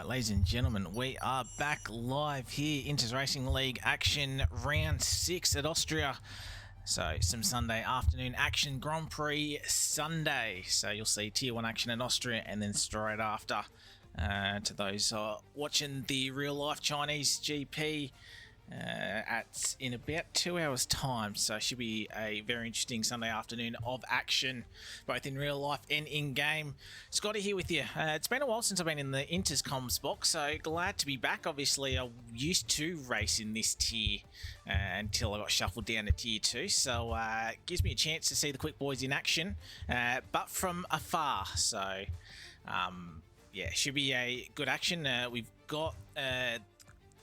Alright, ladies and gentlemen, we are back live here, Inters Racing League action round 6 at Austria. So some Sunday afternoon action, Grand Prix Sunday. So you'll see Tier 1 action in Austria and then straight after to those watching the real life Chinese GP in about 2 hours time. So it should be a very interesting Sunday afternoon of action, both in real life and in game. Scotty here with you. It's been a while since I've been in the Interscoms box, so glad to be back. Obviously I used to race in this tier until I got shuffled down to tier 2, so it gives me a chance to see the quick boys in action, but from afar. So yeah, should be a good action. We've got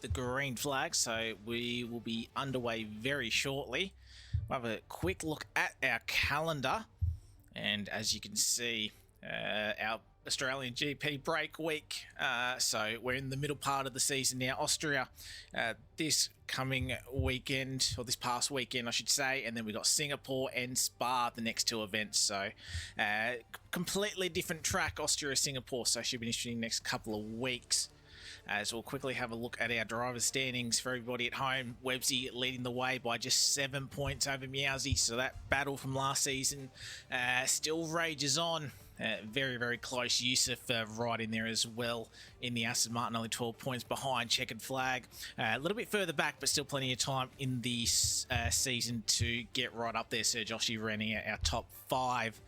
the green flag, so we will be underway very shortly. We'll have a quick look at our calendar, and as you can see, our Australian GP break week, so we're in the middle part of the season now. Austria this coming weekend, or this past weekend I should say, and then we got Singapore and Spa, the next two events. So completely different track, Austria, Singapore, so should be interesting next couple of weeks. So we'll quickly have a look at our drivers' standings for everybody at home. Websy leading the way by just 7 points over Meowsy, so that battle from last season still rages on. Very, very close. Yusuf right in there as well in the Aston Martin, only 12 points behind. Checkered flag a little bit further back, but still plenty of time in the season to get right up there. Sir Joshi running out our top 5.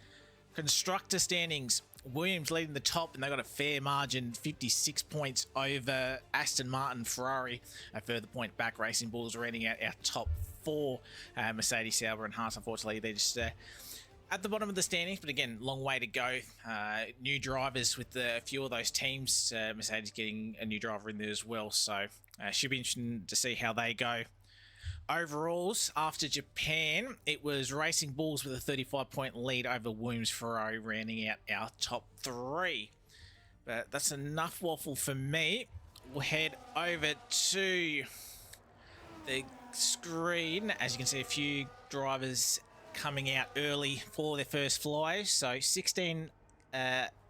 Constructor standings, Williams leading the top, and they got a fair margin, 56 points over Aston Martin, Ferrari a further point back. Racing Bulls renting out our top 4. Mercedes, Sauber and Haas, unfortunately they're just at the bottom of the standings, but again, long way to go. New drivers with a few of those teams. Mercedes getting a new driver in there as well, so should be interesting to see how they go. Overalls, after Japan, it was Racing Bulls with a 35-point lead over Williams Ferrari, rounding out our top 3. But that's enough waffle for me. We'll head over to the screen. As you can see, a few drivers coming out early for their first fly. So 16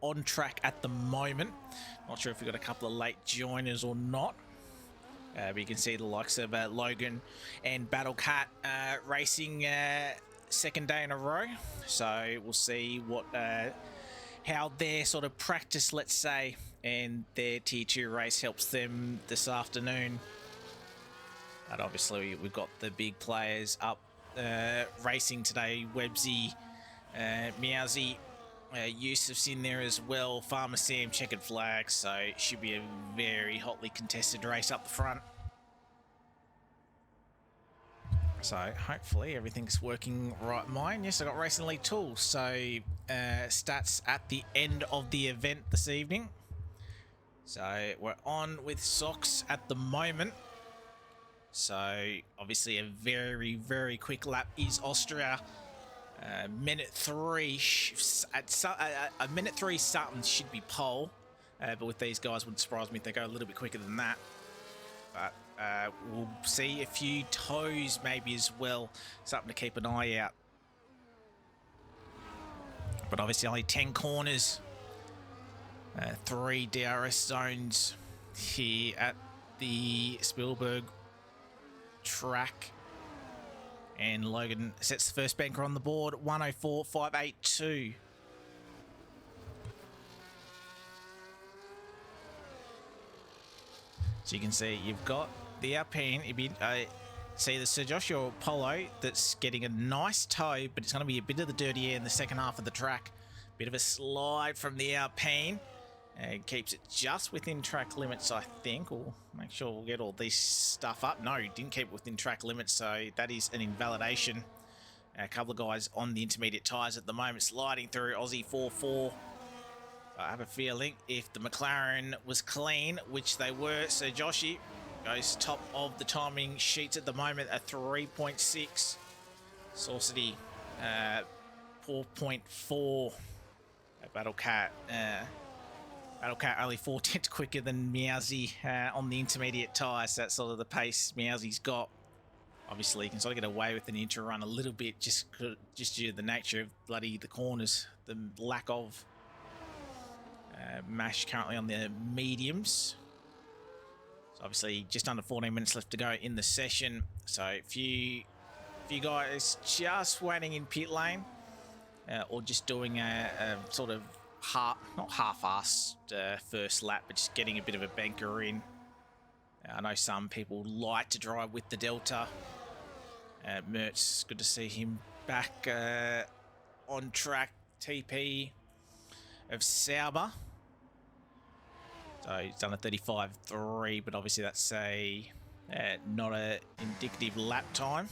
on track at the moment. Not sure if we've got a couple of late joiners or not. But you can see the likes of Logan and Battle Cat racing second day in a row. So we'll see what how their sort of practice, let's say, and their tier 2 race helps them this afternoon. But obviously we've got the big players up racing today. Websy, Meowsy, Yusuf's in there as well. Farmer Sam, checkered flag, so it should be a very hotly contested race up the front. So hopefully everything's working right. Mine, yes, I got Racing League tools. So stats at the end of the event this evening. So we're on with socks at the moment. So obviously a very, very quick lap is Austria. Minute 3 at a minute 3 something should be pole, but with these guys wouldn't surprise me if they go a little bit quicker than that. But we'll see a few toes maybe as well, something to keep an eye out. But obviously only 10 corners, 3 DRS zones here at the Spielberg track. And Logan sets the first banker on the board, 104.582. So you can see you've got the Alpine. See the Sir Joshua Polo that's getting a nice toe, but it's going to be a bit of the dirty air in the second half of the track. Bit of a slide from the Alpine. It keeps it just within track limits, I think. We'll make sure we'll get all this stuff up. No, didn't keep it within track limits, so that is an invalidation. A couple of guys on the intermediate tyres at the moment, sliding through Aussie 4-4. I have a feeling if the McLaren was clean, which they were, so Joshi goes top of the timing sheets at the moment, a 3.6. Saucity, 4.4. Battle Cat only 4 tenths quicker than Meowsy on the intermediate tyres. That's sort of the pace Meowsy's got. Obviously, you can sort of get away with an intra run a little bit just due to the nature of bloody the corners, the lack of Mash currently on the mediums. So obviously just under 14 minutes left to go in the session. So if you guys just waiting in pit lane or just doing a sort of not half-assed first lap, but just getting a bit of a banker in. I know some people like to drive with the Delta. Mertz, good to see him back on track. TP of Sauber. So he's done a 35.3, but obviously that's not a indicative lap time.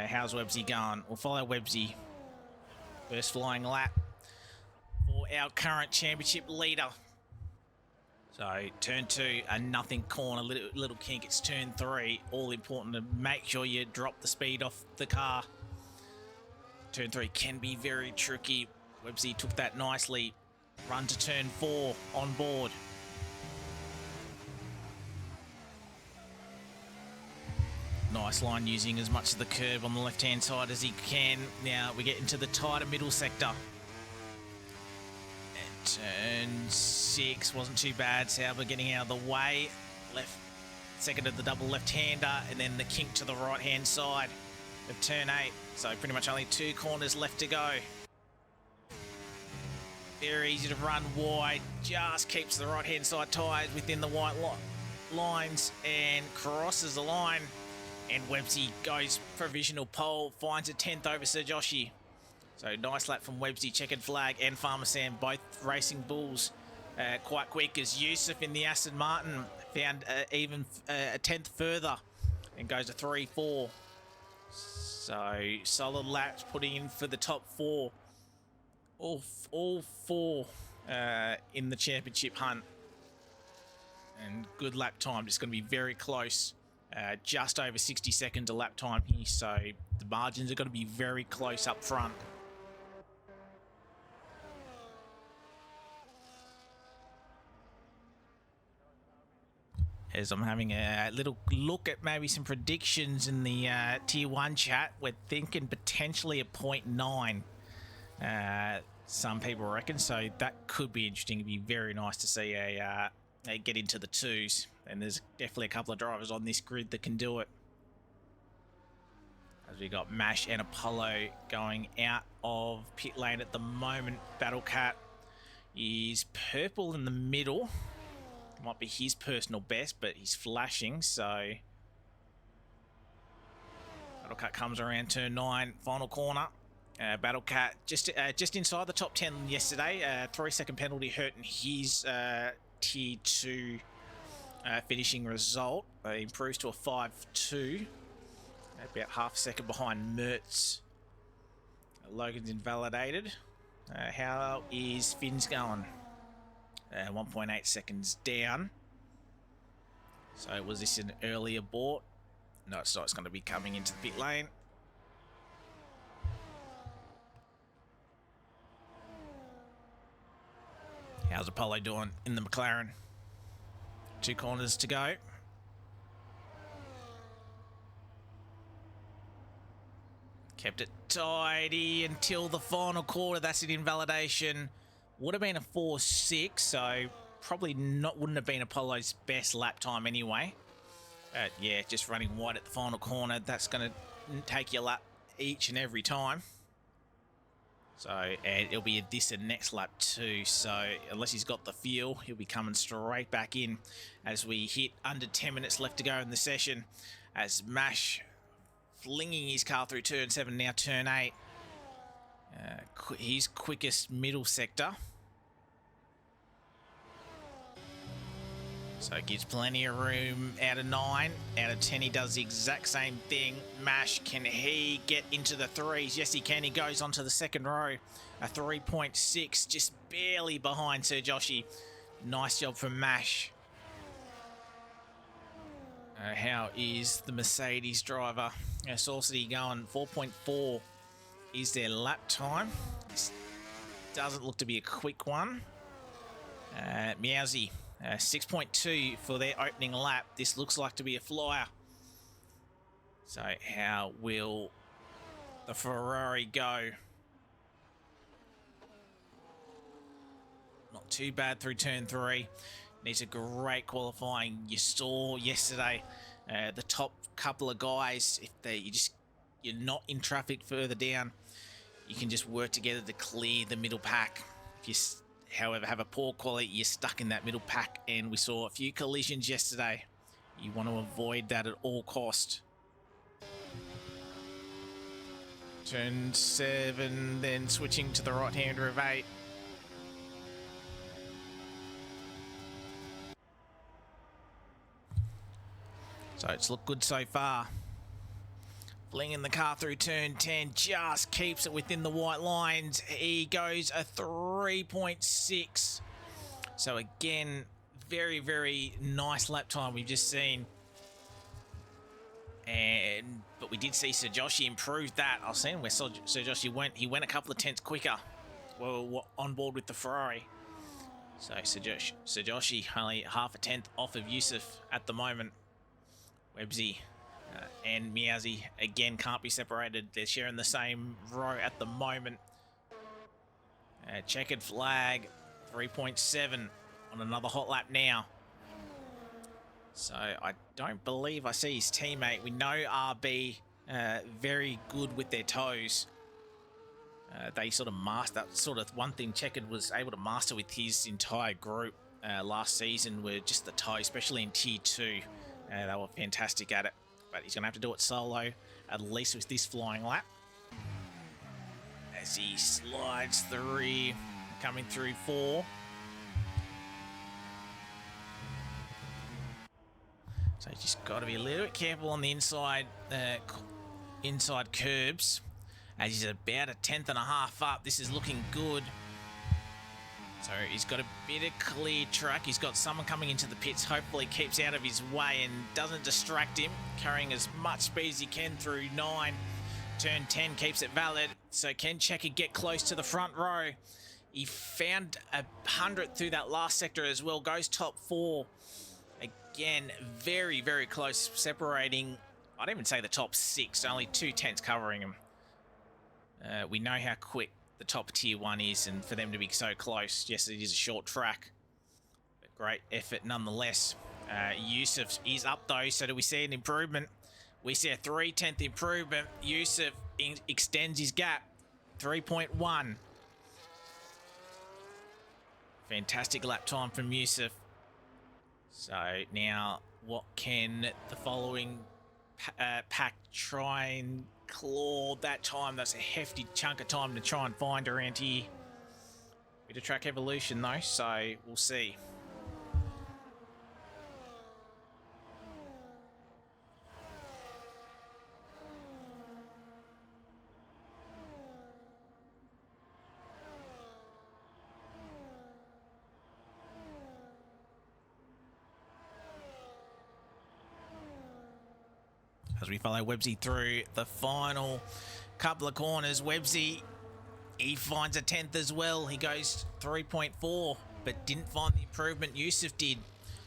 How's Websy going? We'll follow Websy. First flying lap for our current championship leader. So turn 2, a nothing corner, little kink. It's turn 3. All important to make sure you drop the speed off the car. Turn 3 can be very tricky. Websy took that nicely. Run to turn 4 on board. Nice line, using as much of the curb on the left-hand side as he can. Now we get into the tighter middle sector. And turn 6 wasn't too bad. Sauber getting out of the way. Second of the double left-hander, and then the kink to the right-hand side of turn 8. So pretty much only 2 corners left to go. Very easy to run wide. Just keeps the right-hand side tyres within the white lines and crosses the line. And Websy goes provisional pole, finds a 10th over Sir Joshi. So nice lap from Websy, checkered flag, and Farmer Sam, both racing bulls quite quick, as Yusuf in the Aston Martin found even a 10th further and goes to 3-4. So solid laps putting in for the top 4. All 4 in the championship hunt. And good lap time, just going to be very close. Just over 60 seconds a lap time here, so the margins are going to be very close up front. As I'm having a little look at maybe some predictions in the Tier 1 chat, we're thinking potentially a 0.9. Some people reckon, so that could be interesting. It'd be very nice to see a get into the 2s, and there's definitely a couple of drivers on this grid that can do it. As we got Mash and Apollo going out of pit lane at the moment. Battlecat is purple in the middle. Might be his personal best, but he's flashing, so Battlecat comes around turn 9, final corner. Battlecat just inside the top 10 yesterday. 3-second penalty hurting his Tier 2 finishing result. Improves to a 5-2. About half a second behind Mertz. Logan's invalidated. How is Finn's going? 1.8 seconds down. So was this an early abort? No, it's not. It's going to be coming into the pit lane. How's Apollo doing in the McLaren? 2 corners to go. Kept it tidy until the final quarter. That's an invalidation. Would have been a 4.6, so probably wouldn't have been Apollo's best lap time anyway. Yeah, just running wide at the final corner. That's going to take your lap each and every time. So, and it'll be this and next lap too. So, unless he's got the feel, he'll be coming straight back in as we hit under 10 minutes left to go in the session. As Mash flinging his car through turn 7, now turn 8. His quickest middle sector. So it gives plenty of room. Out of 9, out of 10 he does the exact same thing. Mash, can he get into the 3s? Yes he can. He goes onto the second row. A 3.6, just barely behind Sir Joshi. Nice job from Mash. How is the Mercedes driver? Saucity going 4.4 is their lap time. This doesn't look to be a quick one. Meowsy, 6.2 for their opening lap. This looks like to be a flyer. So how will the Ferrari go? not too bad through turn 3. Needs a great qualifying. You saw yesterday the top couple of guys, if you're not in traffic further down, you can just work together to clear the middle pack. If you, however, have a poor quality, you're stuck in that middle pack, and we saw a few collisions yesterday. You want to avoid that at all cost. Turn 7, then switching to the right-hander of 8. So it's looked good so far. Flinging the car through turn 10, just keeps it within the white lines. He goes a 3.6. So again, very, very nice lap time we've just seen. But we did see Sir Joshi improve that. I was saying where Sir Joshi went. He went a couple of tenths quicker. Well, on board with the Ferrari. So Sir Joshi only half a tenth off of Yusuf at the moment. Websy and Miazzi again can't be separated. They're sharing the same row at the moment. Checkered flag, 3.7 on another hot lap now. So I don't believe I see his teammate. We know RB very good with their toes. They sort of master that sort of one thing Checkered was able to master with his entire group last season were just the toe, especially in Tier 2. They were fantastic at it, but he's going to have to do it solo, at least with this flying lap. As he slides through, coming through 4. So you just got to be a little bit careful on the inside curbs, as he's about a tenth and a half up. This is looking good. So he's got a bit of clear track. He's got someone coming into the pits. Hopefully keeps out of his way and doesn't distract him. Carrying as much speed as he can through 9. Turn 10 keeps it valid. So can Checker get close to the front row? He found a 100th through that last sector as well. Goes top 4. Again, very, very close. Separating, I'd even say the top 6. Only 2 tenths covering him. We know how quick the top tier 1 is, and for them to be so close. Yes, it is a short track, but great effort nonetheless. Yusuf is up though, so do we see an improvement? We see a 3/10 improvement. Yusuf extends his gap, 3.1. Fantastic lap time from Yusuf. So now what can the following pack try and claw that time? That's a hefty chunk of time to try and find around here. Bit of track evolution though, so we'll see. As we follow Websy through the final couple of corners, Websy, he finds a 10th as well. He goes 3.4, but didn't find the improvement Yusuf did.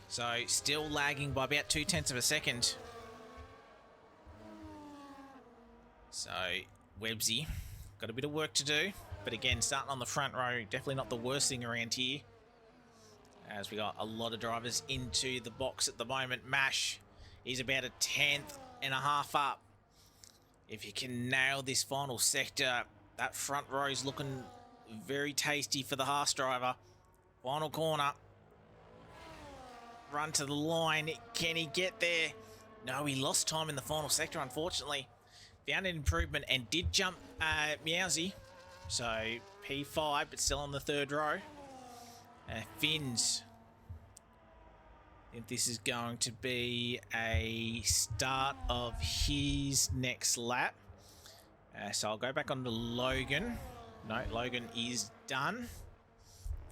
So still lagging by about 0.2 of a second. So Websy, got a bit of work to do. But again, starting on the front row, definitely not the worst thing around here. As we got a lot of drivers into the box at the moment. Mash, he's about a 10th and a half up. If you can nail this final sector, that front row is looking very tasty for the Haas driver. Final corner. Run to the line. Can he get there? No, he lost time in the final sector, unfortunately. Found an improvement and did jump Meowsy. So P5, but still on the third row. Fins. I think this is going to be a start of his next lap. So I'll go back on to Logan. No, Logan is done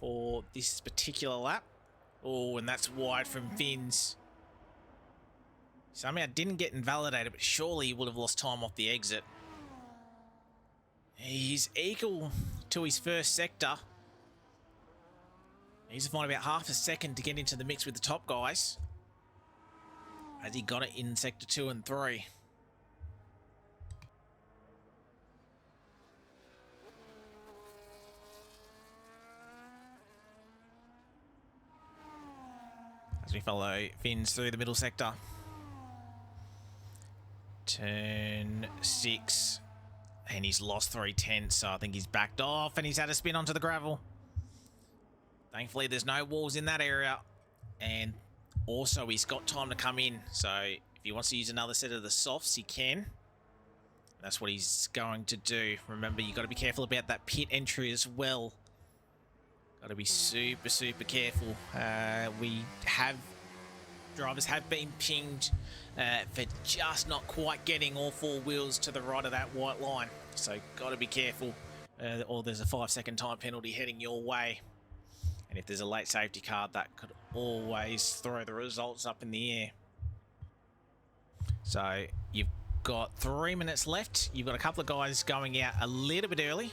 for this particular lap. Oh, and that's wide from Fins. Somehow didn't get invalidated, but surely he would have lost time off the exit. He's equal to his first sector. He's to find about half a second to get into the mix with the top guys, as he got it in sector 2 and 3. fellow Finns through the middle sector. Turn 6. And he's lost 3/10, so I think he's backed off and he's had a spin onto the gravel. Thankfully, there's no walls in that area. And also, he's got time to come in. So, if he wants to use another set of the softs, he can. That's what he's going to do. Remember, you've got to be careful about that pit entry as well. Got to be super, super careful. Drivers have been pinged for just not quite getting all 4 wheels to the right of that white line. So got to be careful, or there's a 5-second time penalty heading your way. And if there's a late safety car, that could always throw the results up in the air. So you've got 3 minutes left. You've got a couple of guys going out a little bit early.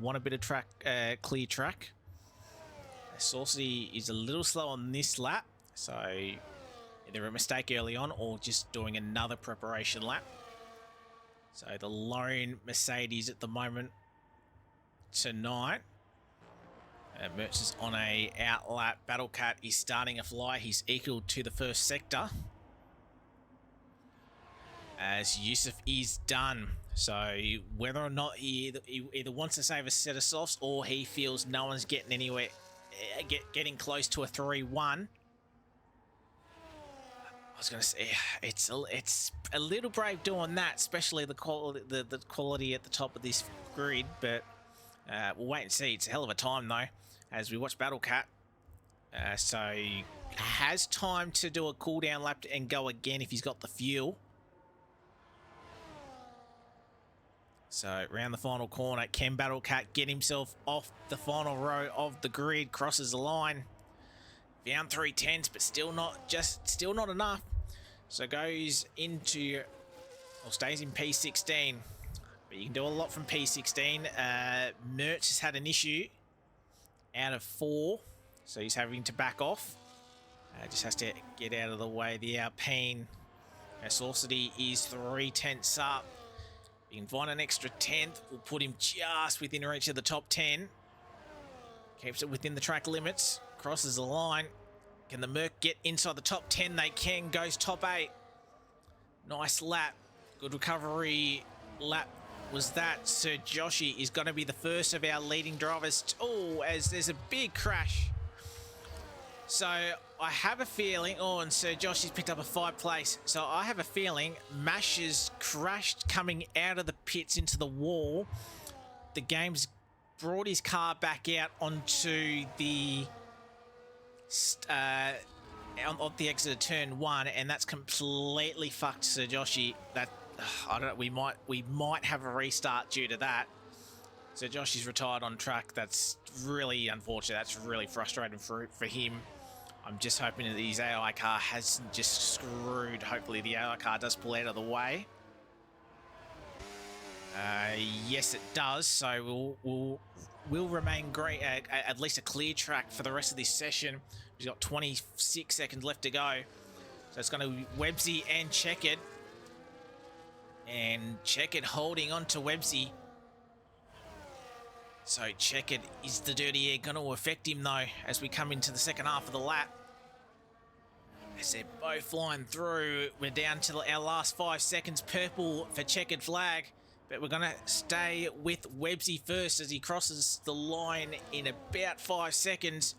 Want a bit of track, clear track. Saucy is a little slow on this lap. So either a mistake early on or just doing another preparation lap. So the lone Mercedes at the moment tonight. Mertz is on a out lap. Battlecat is starting a fly. He's equal to the first sector. As Yusuf is done. So whether or not he either wants to save a set of softs or he feels no one's getting anywhere, getting close to a 3-1. I was going to say it's a little brave doing that, especially the quality at the top of this grid. But we'll wait and see. It's a hell of a time though, as we watch Battlecat. So he has time to do a cool down lap and go again if he's got the fuel. So around the final corner, can Battlecat get himself off the final row of the grid? Crosses the line. Found 3/10s, but still not enough. So goes into, or stays in P16. But you can do a lot from P16. Mertz has had an issue out of 4, so he's having to back off. Just has to get out of the way. The Alpine Saucity is 3/10 up. You can find an extra 10th. Will put him just within reach of the top 10. Keeps it within the track limits. Crosses the line. Can the Merc get inside the top 10? They can. Goes top 8. Nice lap. Good recovery lap was that. Sir Joshi is going to be the first of our leading drivers. Oh, as there's a big crash. So I have a feeling, and Sir Joshi's picked up a 5th place. So I have a feeling Mash has crashed coming out of the pits into the wall. The game's brought his car back out onto the on the exit of turn 1, and that's completely fucked Sir Joshi. That I don't know. We might have a restart due to that. So Joshi's retired on track. That's really unfortunate. That's really frustrating for him. I'm just hoping that his AI car hasn't just screwed. Hopefully the AI car does pull out of the way. Yes, it does. So we'll remain great at least a clear track for the rest of this session. We've got 26 seconds left to go. So it's going to be Websy and Checkered. And Checkered holding on to Websy. So Checkered is the dirty air going to affect him though as we come into the second half of the lap. As they're both flying through, we're down to our last 5 seconds. Purple for Checkered flag, but we're going to stay with Websy first as he crosses the line in about 5 seconds.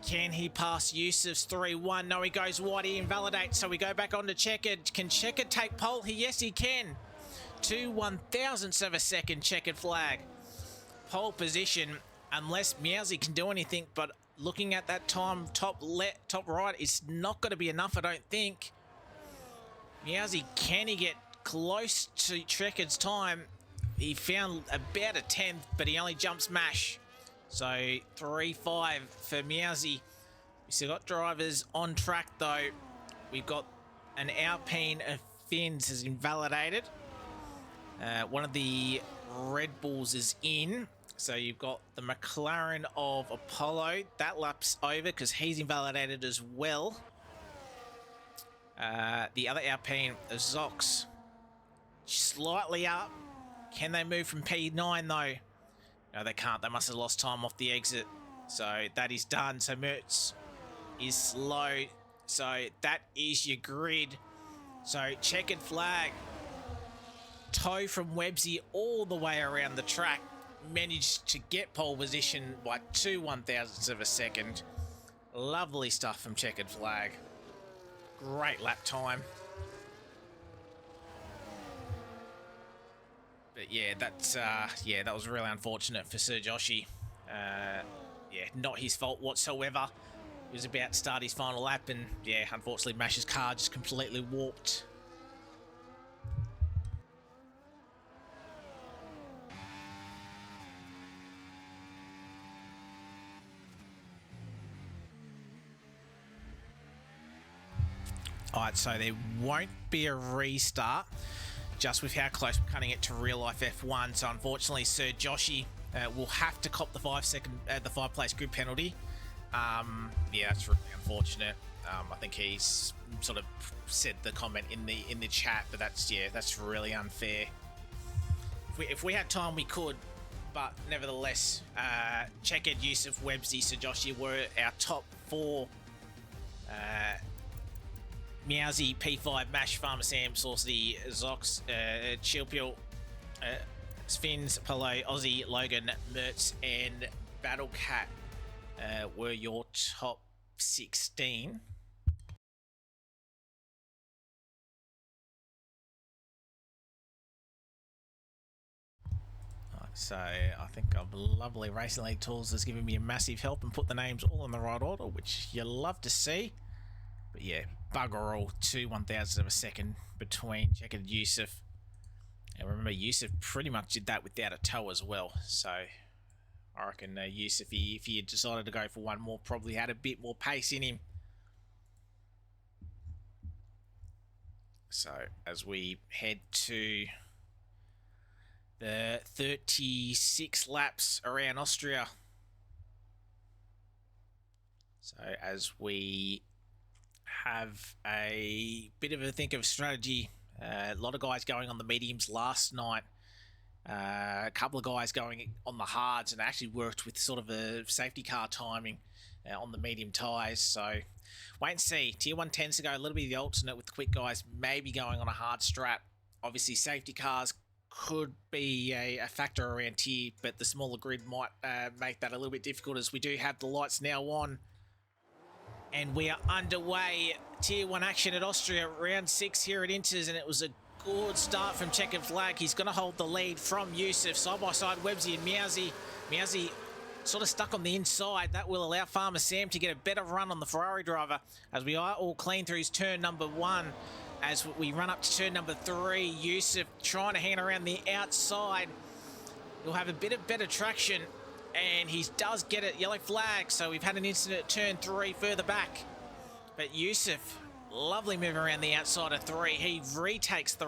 Can he pass Yusuf's 3-1? No, he goes wide, he invalidates, so we go back on to Checkered. Can Checkered take pole here? Yes, he can. 2 1,000ths of a second, Checkered flag. Pole position, unless Meowsy can do anything, but looking at that time, top right, it's not going to be enough, I don't think. Meowsy, can he get close to Checkered's time? He found about a 10th, but he only jumps Mash. So 3-5 for Meowsy. We still got drivers on track though. We've got an Alpine of Fins has invalidated. One of the Red Bulls is in. So you've got the McLaren of Apollo. That lap's over because he's invalidated as well. The other Alpine of Zox slightly up. Can they move from P9 though? No, they can't. They must have lost time off the exit. So that is done. So Mertz is slow. So that is your grid. So checkered flag. Toe from Websy all the way around the track. Managed to get pole position by 2 1,000ths of a second. Lovely stuff from checkered flag. Great lap time. But yeah, that was really unfortunate for Sir Joshi. Yeah, not his fault whatsoever. He was about to start his final lap, and yeah, unfortunately, Mash's car just completely warped. Alright, so there won't be a restart, just with how close we're cutting it to real life F1. So unfortunately, Sir Joshi will have to cop the 5 place grid penalty. Yeah, that's really unfortunate. I think he's sort of said the comment in the chat, but that's really unfair. If we had time, we could, but nevertheless, Checkered, Yusuf, Websy, Sir Joshi were our top 4. Meowsy, P5, Mash, Farmer Sam, Saucy, Zox, Chilpil, Spins, Polo, Aussie, Logan, Mertz, and Battlecat were your top 16. So I think lovely Racing League Tools has given me a massive help and put the names all in the right order, which you love to see. But yeah, bugger all, 2 1,000ths of a second between Checkered and Yusuf. And remember, Yusuf pretty much did that without a toe as well. So I reckon Yusuf, if he had decided to go for one more, probably had a bit more pace in him. So as we head to the 36 laps around Austria. So as we have a bit of a think of strategy, a lot of guys going on the mediums last night, a couple of guys going on the hards, and actually worked with sort of a safety car timing on the medium tyres. So wait and see. Tier 1 tends to go a little bit of the alternate with the quick guys maybe going on a hard strap. Obviously safety cars could be a factor around here, but the smaller grid might make that a little bit difficult, as we do have the lights now on. And we are underway. Tier 1 action at Austria, round 6 here at Inters, and it was a good start from Checkered Flag. He's going to hold the lead from Yusuf. Side by side, Websy and Meowsy. Meowsy sort of stuck on the inside. That will allow Farmer Sam to get a better run on the Ferrari driver, as we are all clean through his turn number 1. As we run up to turn number 3, Yusuf trying to hang around the outside. He'll have a bit of better traction, and he does get a yellow flag. So we've had an incident at turn 3 further back. But Yusuf, lovely move around the outside of 3. He takes the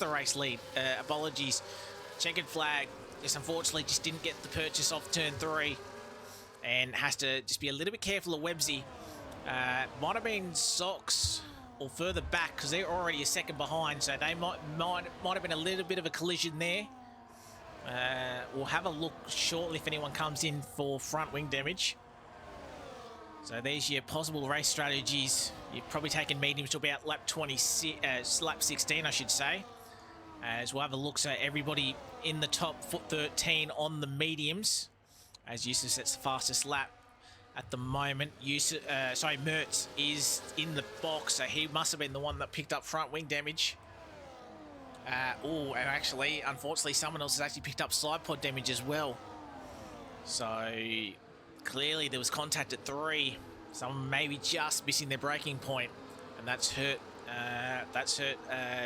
race lead. Apologies. Checkered Flag just unfortunately just didn't get the purchase off turn 3, and has to just be a little bit careful of Websy. Might have been Socks or further back, because they're already a second behind, so they might have been a little bit of a collision there. We'll have a look shortly if anyone comes in for front wing damage. So there's your possible race strategies. You've probably taken mediums to about lap 16, I should say. As we'll have a look, so everybody in the top 13 on the mediums, as Yusuf sets the fastest lap at the moment. Mertz is in the box, so he must have been the one that picked up front wing damage. And actually, unfortunately, someone else has actually picked up side pod damage as well. So clearly there was contact at 3. Someone maybe just missing their braking point, and that's hurt.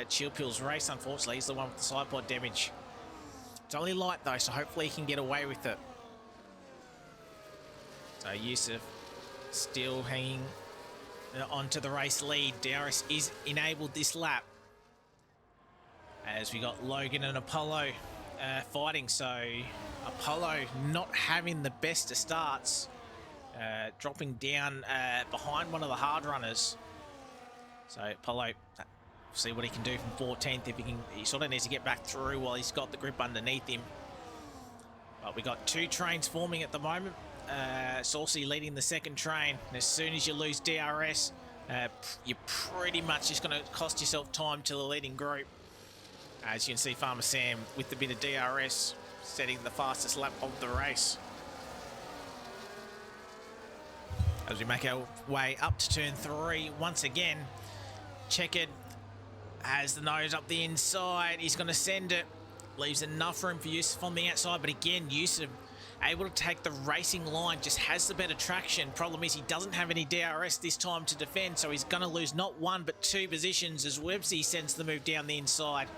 Chilpil's race. Unfortunately, he's the one with the side pod damage. It's only light though, so hopefully he can get away with it. So Yusuf still hanging onto the race lead. Darius is enabled this lap, as we got Logan and Apollo fighting. So Apollo not having the best of starts, dropping down behind one of the hard runners. So Apollo, see what he can do from 14th. He sort of needs to get back through while he's got the grip underneath him. But we got 2 trains forming at the moment. Saucy leading the second train. And as soon as you lose DRS, you're pretty much just going to cost yourself time to the leading group. As you can see, Farmer Sam with a bit of DRS setting the fastest lap of the race. As we make our way up to turn 3 once again, Checkered has the nose up the inside. He's going to send it. Leaves enough room for Yusuf on the outside, but again, Yusuf able to take the racing line, just has the better traction. Problem is he doesn't have any DRS this time to defend, so he's going to lose not 1 but 2 positions as Websy sends the move down the inside.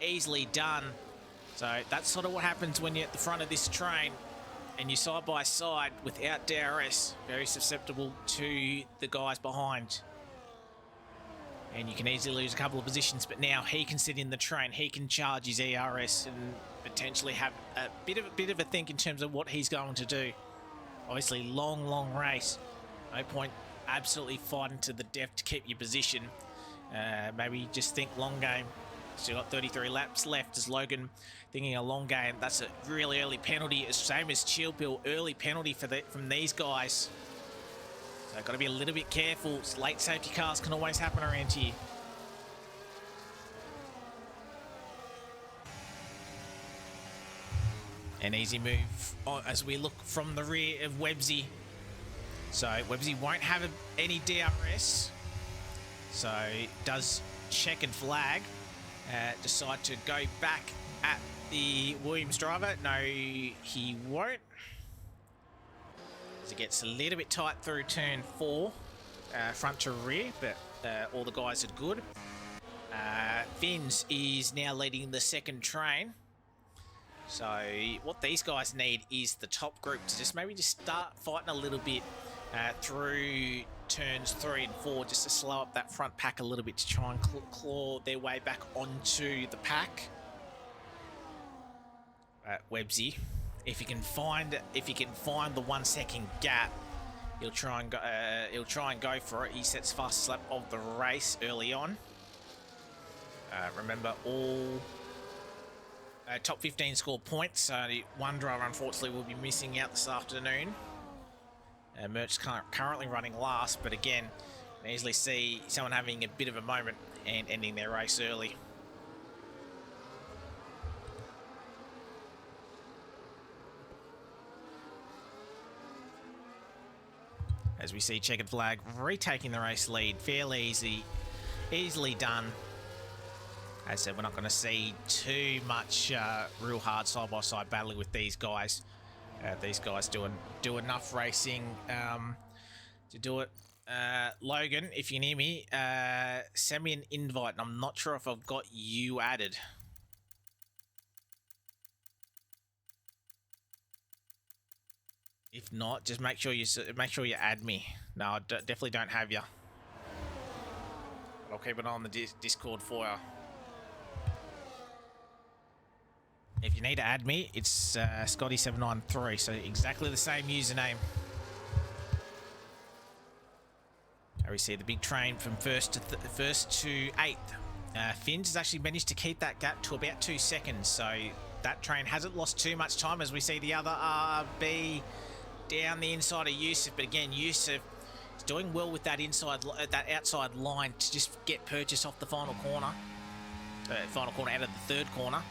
Easily done. So that's sort of what happens when you're at the front of this train and you're side by side without DRS. Very susceptible to the guys behind. And you can easily lose a couple of positions, but now he can sit in the train. He can charge his ERS and potentially have a bit of a think in terms of what he's going to do. Obviously, long race. No point absolutely fighting to the death to keep your position. Maybe just think long game. Still got 33 laps left as Logan thinking a long game. That's a really early penalty, same as Chill Pill. Early penalty from these guys. So got to be a little bit careful. Late safety cars can always happen around here. An easy move as we look from the rear of Websy. So Websy won't have any DRS. So does check and flag. Decide to go back at the Williams driver. No, he won't. As it gets a little bit tight through turn 4, front to rear, but all the guys are good. Fins is now leading the second train. So what these guys need is the top group to just maybe start fighting a little bit through turns 3 and 4, just to slow up that front pack a little bit to try and claw their way back onto the pack. Websy, if you can find the 1 second gap, he'll try and go for it. He sets fastest lap of the race early on. Remember, all top 15 score points, so one driver unfortunately will be missing out this afternoon. Merch's currently running last, but again, you can easily see someone having a bit of a moment and ending their race early. As we see Checkered Flag retaking the race lead, fairly easily done. As I said, we're not going to see too much real hard side-by-side battling with these guys. These guys do enough racing to do it. Logan, if you can hear me, send me an invite. And I'm not sure if I've got you added. If not, just make sure you add me. No, I definitely don't have you. I'll keep it on the Discord for you. If you need to add me, it's Scotty793, so exactly the same username. Here we see the big train from first to 8th. Fins has actually managed to keep that gap to about 2 seconds, so that train hasn't lost too much time as we see the other RB down the inside of Yusuf. But again, Yusuf is doing well with that outside line to just get purchase off the final corner. Final corner out of the 3rd corner.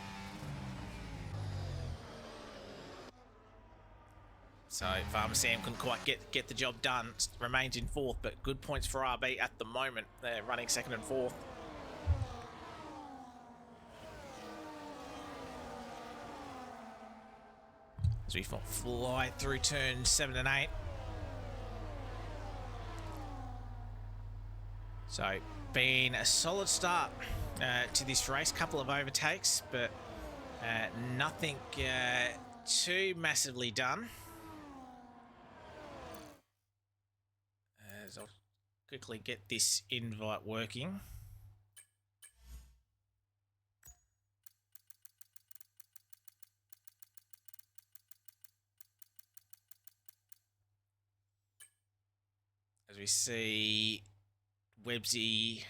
So Farmer Sam couldn't quite get the job done. Remains in 4th, but good points for RB at the moment. They're running 2nd and 4th. As we fly through turns 7 and 8. So been a solid start to this race. Couple of overtakes, but nothing too massively done. I'll quickly get this invite working. As we see Websy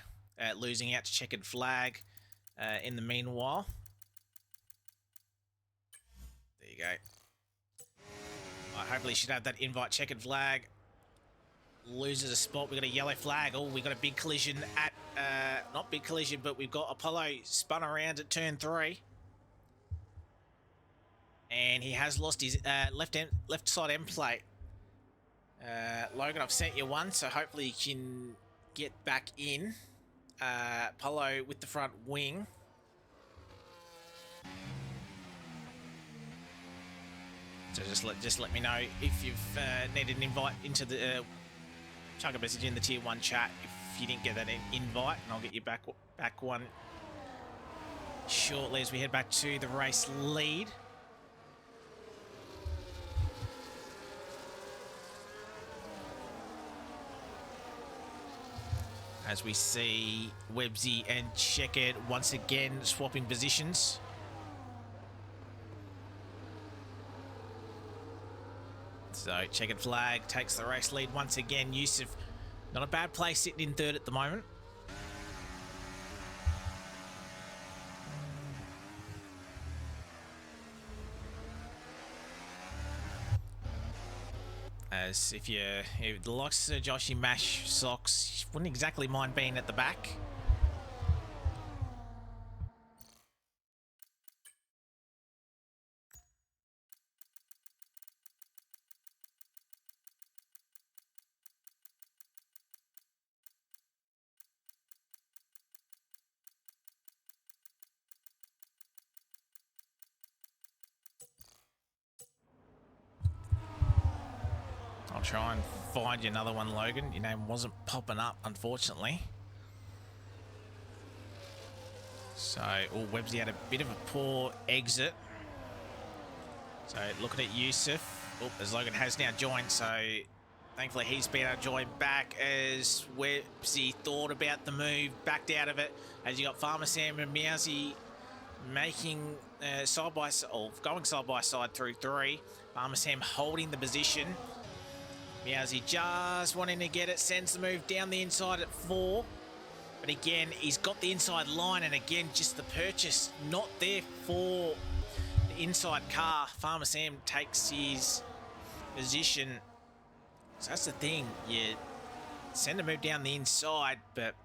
losing out to Checkered Flag in the meanwhile. There you go. Hopefully should have that invite checkered flag. Loses a spot. We've got a yellow flag. Oh, we got a big collision at, not big collision, but we've got Apollo spun around at turn 3. And he has lost his left side end plate. Logan, I've sent you one, so hopefully you can get back in. Apollo with the front wing. So just let me know if you've needed an invite into the chuck a message in the tier 1 chat if you didn't get that invite, and I'll get you back one shortly as we head back to the race lead. As we see Websy and Checkered once again swapping positions. So Checkered flag takes the race lead once again. Yusuf, not a bad place, sitting in 3rd at the moment. As if the likes of Joshy Mash socks, wouldn't exactly mind being at the back. I'll try and find you another one, Logan. Your name wasn't popping up, unfortunately. So, Websy had a bit of a poor exit. So, looking at Yusuf. As Logan has now joined, so thankfully he's been able to join back as Websy thought about the move, backed out of it. As you got Farmer Sam and Meowsy making side by side, or going side by side through 3. Farmer Sam holding the position. Meowsy just wanting to get it, sends the move down the inside at 4. But again, he's got the inside line, and again, just the purchase not there for the inside car. Farmer Sam takes his position. So that's the thing, you send the move down the inside, but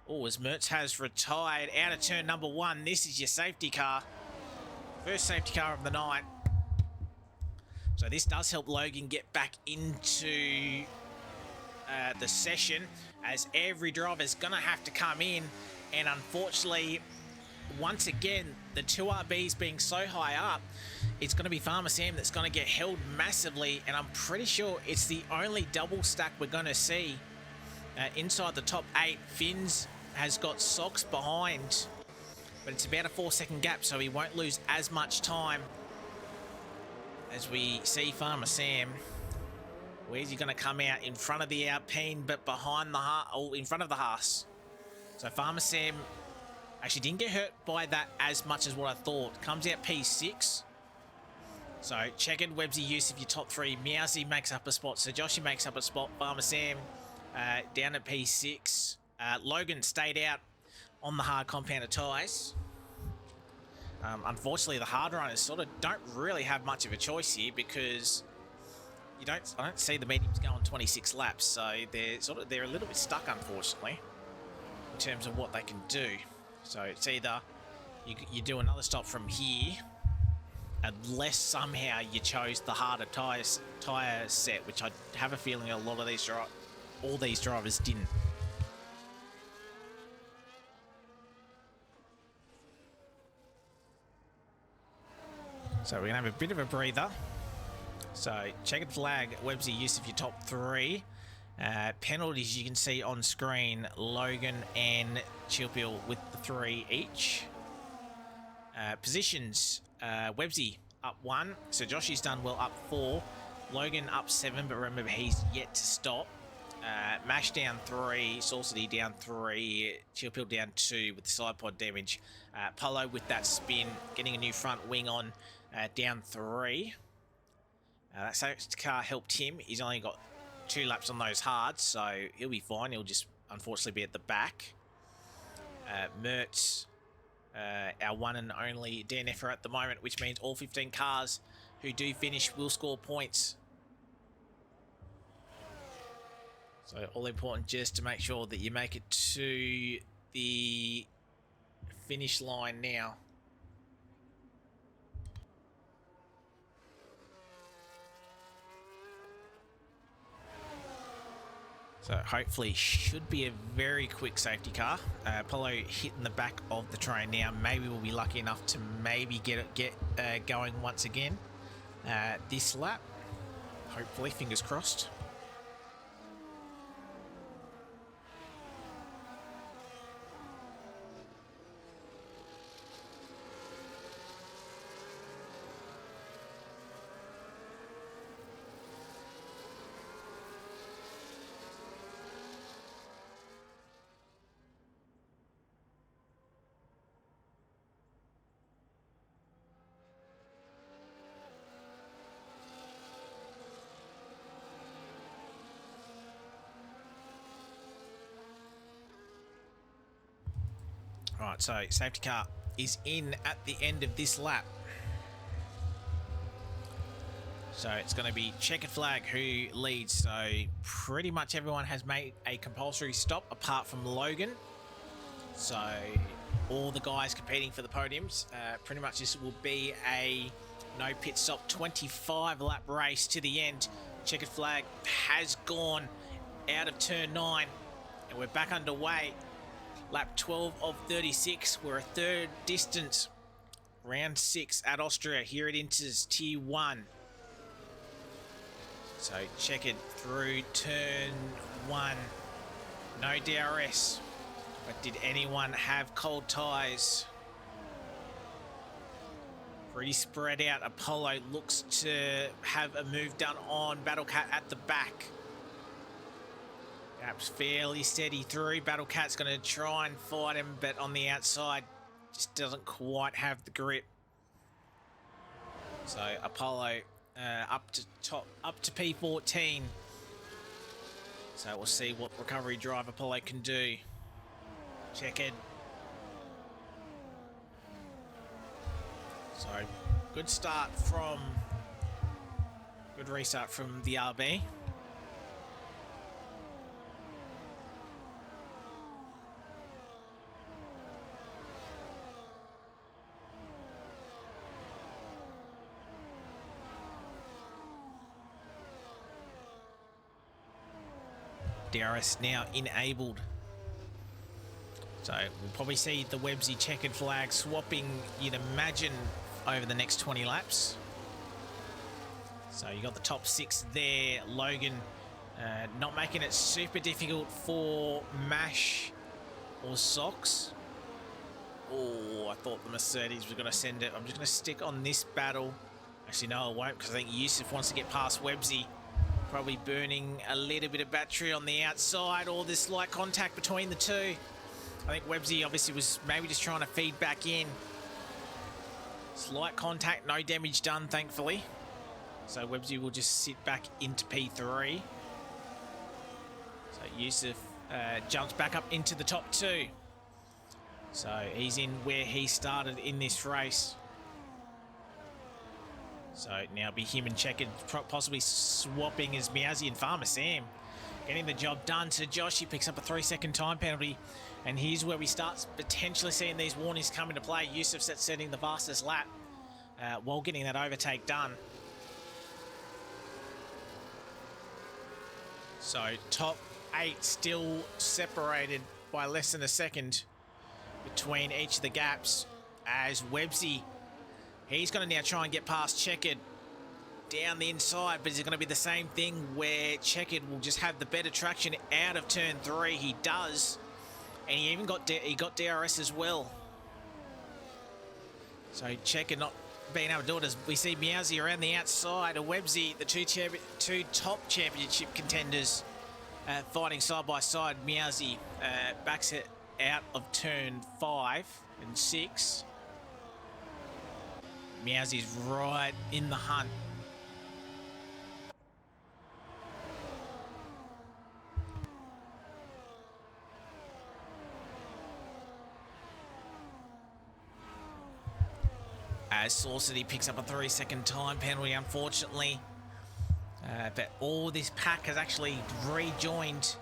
as Mertz has retired out of turn number 1, this is your safety car. First safety car of the night. So this does help Logan get back into the session, as every driver is going to have to come in. And unfortunately, once again, the 2 RBs being so high up, it's going to be Farmer Sam that's going to get held massively. And I'm pretty sure it's the only double stack we're going to see inside the top 8. Finns has got Socks behind, but it's about a 4-second gap, so he won't lose as much time. As we see Farmer Sam, where's he going to come out? In front of the Alpine, but behind the in front of the Haas. So Farmer Sam actually didn't get hurt by that as much as what I thought. Comes out P6. So Checkered, Websy, Yusuf, your top 3. Meowsy makes up a spot. So Joshy makes up a spot. Farmer Sam down at P6. Logan stayed out on the hard compounded tyres. Unfortunately, the hard runners sort of don't really have much of a choice here, because I don't see the mediums going 26 laps, so they're a little bit stuck, unfortunately, in terms of what they can do. So it's either you do another stop from here, unless somehow you chose the harder tyre set, which I have a feeling a lot of all these drivers didn't. So we're going to have a bit of a breather. So Checkered flag, Websy, Yusuf, your top 3. Penalties you can see on screen, Logan and Chilpil with the 3 each. Positions, Websy up 1. So Joshy's done well, up 4. Logan up 7, but remember he's yet to stop. Mash down 3, Saucity down 3, Chilpil down 2 with the side pod damage. Polo with that spin, getting a new front wing on, down 3. That safety car helped him. He's only got 2 laps on those hards, so he'll be fine. He'll just unfortunately be at the back. Mertz, our one and only DNFer at the moment, which means all 15 cars who do finish will score points So all important just to make sure that you make it to the finish line now. So hopefully should be a very quick safety car. Apollo hitting the back of the train now. Maybe we'll be lucky enough to maybe get it going once again this lap. Hopefully, fingers crossed. Right, so safety car is in at the end of this lap. So it's going to be checkered flag who leads. So pretty much everyone has made a compulsory stop apart from Logan. So all the guys competing for the podiums, pretty much this will be a no pit stop 25 lap race to the end. Checkered flag has gone out of turn 9 and we're back underway. Lap 12 of 36. We're a third distance. Round 6 at Austria. Here it enters Tier 1. So checkered through turn 1. No DRS. But did anyone have cold tyres? Pretty spread out. Apollo looks to have a move done on Battlecat at the back. Perhaps fairly steady through. Battlecat's going to try and fight him, but on the outside just doesn't quite have the grip. So Apollo up to P14. So we'll see what recovery drive Apollo can do. Checkered. So good restart from the RB. DRS now enabled. So we'll probably see the Websy checkered flag swapping, you'd imagine, over the next 20 laps. So you got the top 6 there. Logan not making it super difficult for Mash or Sox. Oh, I thought the Mercedes was going to send it. I'm just going to stick on this battle. Actually, no, I won't, because I think Yusuf wants to get past Websy. Probably burning a little bit of battery on the outside, or this light contact between the two. I think Websy obviously was maybe just trying to feed back in. Slight contact, no damage done, thankfully. So Websy will just sit back into P3. So Yusuf jumps back up into the top 2. So he's in where he started in this race. So now be him and checkered, possibly swapping as Miazzi and Farmer Sam. Getting the job done to Josh. He picks up a 3-second time penalty. And here's where we start potentially seeing these warnings come into play. Yusuf setting the fastest lap while getting that overtake done. So top 8 still separated by less than a second between each of the gaps, as Websy, he's going to now try and get past checkered down the inside, but is it going to be the same thing where checkered will just have the better traction out of turn 3? He does, and he even got DRS as well. So checkered not being able to do it, as we see Miazzi around the outside of Websy, the two top championship contenders fighting side by side. Miazzi backs it out of turn 5 and 6. Miazzi's right in the hunt. As Saucity picks up a 3-second time penalty, unfortunately. But all this pack has actually rejoined.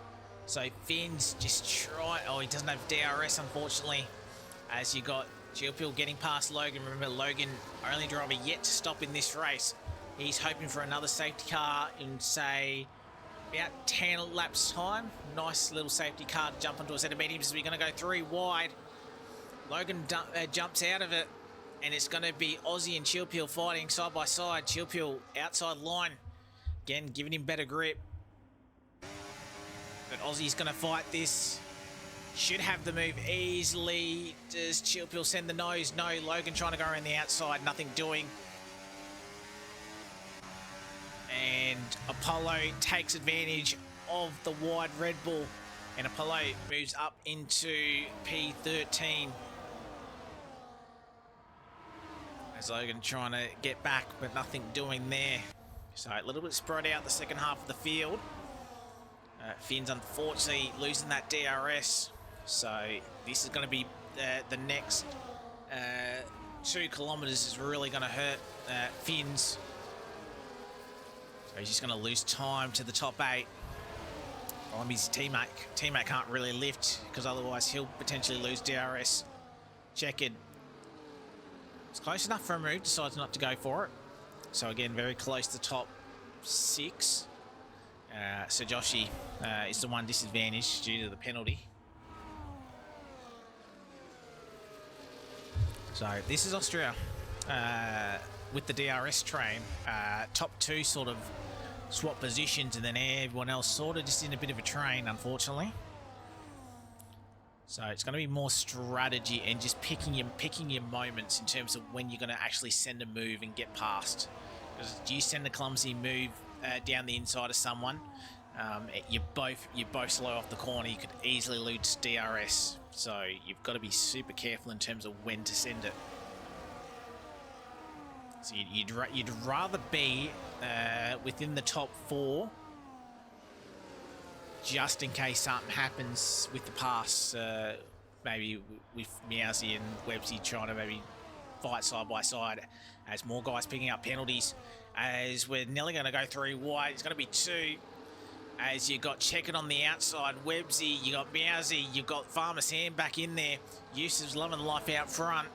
So Finn's just try. Oh, he doesn't have DRS, unfortunately. As you got Chilpil getting past Logan. Remember, Logan, only driver yet to stop in this race. He's hoping for another safety car in, say, about 10 laps time. Nice little safety car to jump onto a set of mediums. We're going to go 3 wide. Logan jumps out of it, and it's going to be Aussie and Chilpil fighting side by side. Chilpil outside line. Again, giving him better grip. But Aussie's going to fight this. Should have the move easily. Does Chilpil send the nose? No, Logan trying to go around the outside. Nothing doing. And Apollo takes advantage of the wide Red Bull. And Apollo moves up into P13. As Logan trying to get back, but nothing doing there. So a little bit spread out the second half of the field. Finn's unfortunately losing that DRS. So this is going to be the next 2 kilometers is really going to hurt Finn's. So he's just going to lose time to the top 8. Well, his teammate can't really lift because otherwise he'll potentially lose DRS. Checkered. It's close enough for a move, decides not to go for it. So again, very close to the top 6. So Joshi is the one disadvantaged due to the penalty. So this is Austria with the DRS train. Top 2 sort of swap positions, and then everyone else sort of just in a bit of a train, unfortunately. So it's going to be more strategy and just picking your moments in terms of when you're going to actually send a move and get past. Because do you send a clumsy move down the inside of someone, you're both slow off the corner, you could easily lose DRS. So you've got to be super careful in terms of when to send it. So you'd rather be within the top 4, just in case something happens with the pass. Maybe with Meowsy and Websy trying to maybe fight side by side, as more guys picking up penalties. As we're nearly going to go 3 wide, it's going to be 2. As you got Checked on the outside, Websy, you got Meowsy, you've got Farmer Sam back in there. Yusuf's loving life out front.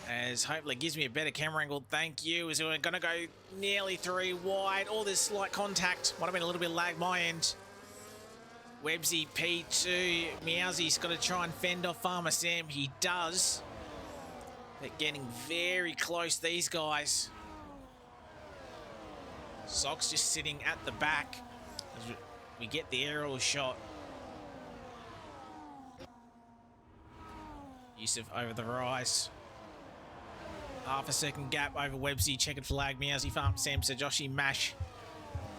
As hopefully it gives me a better camera angle. Thank you. As we're going to go nearly 3 wide. Oh, there's slight contact. Might have been a little bit of lag my end. Websy P2. Meowsy's got to try and fend off Farmer Sam. He does. They're getting very close, these guys. Sock's just sitting at the back as we get the aerial shot. Yusuf over the rise. Half a second gap over Websy, checkered flag, Meowsy, Farm, Sam, Joshi, Mash,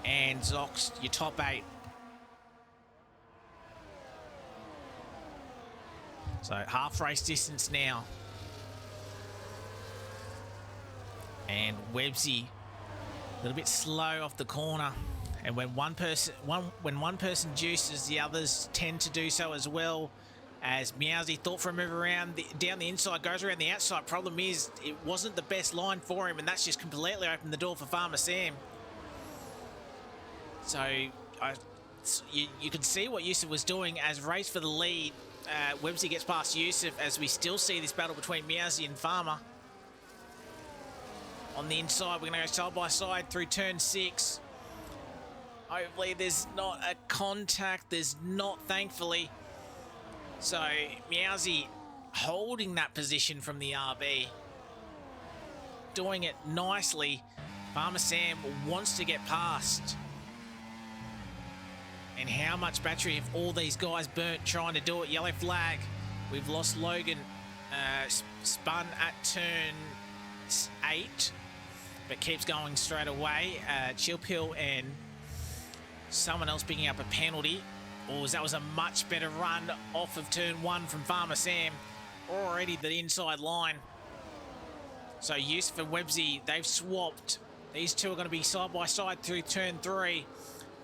and Zox, your top 8. So half race distance now. And Websy a little bit slow off the corner. And when one person juices, the others tend to do so as well. As Meowsy thought for a move around down the inside, goes around the outside. Problem is, it wasn't the best line for him, and that's just completely opened the door for Farmer Sam. So you can see what Yusuf was doing as race for the lead. Websy gets past Yusuf as we still see this battle between Meowsy and Farmer. On the inside, we're going to go side by side through turn 6. Hopefully there's not a contact. There's not, thankfully. So Meowsy holding that position from the RB. Doing it nicely. Farmer Sam wants to get past. And how much battery have all these guys burnt trying to do it? Yellow flag. We've lost Logan. Spun at turn 8. But keeps going straight away. Chilpil and someone else picking up a penalty. Oh, that was a much better run off of turn 1 from Farmer Sam. Already the inside line. So Yusuf and Websy, they've swapped. These two are going to be side by side through turn 3.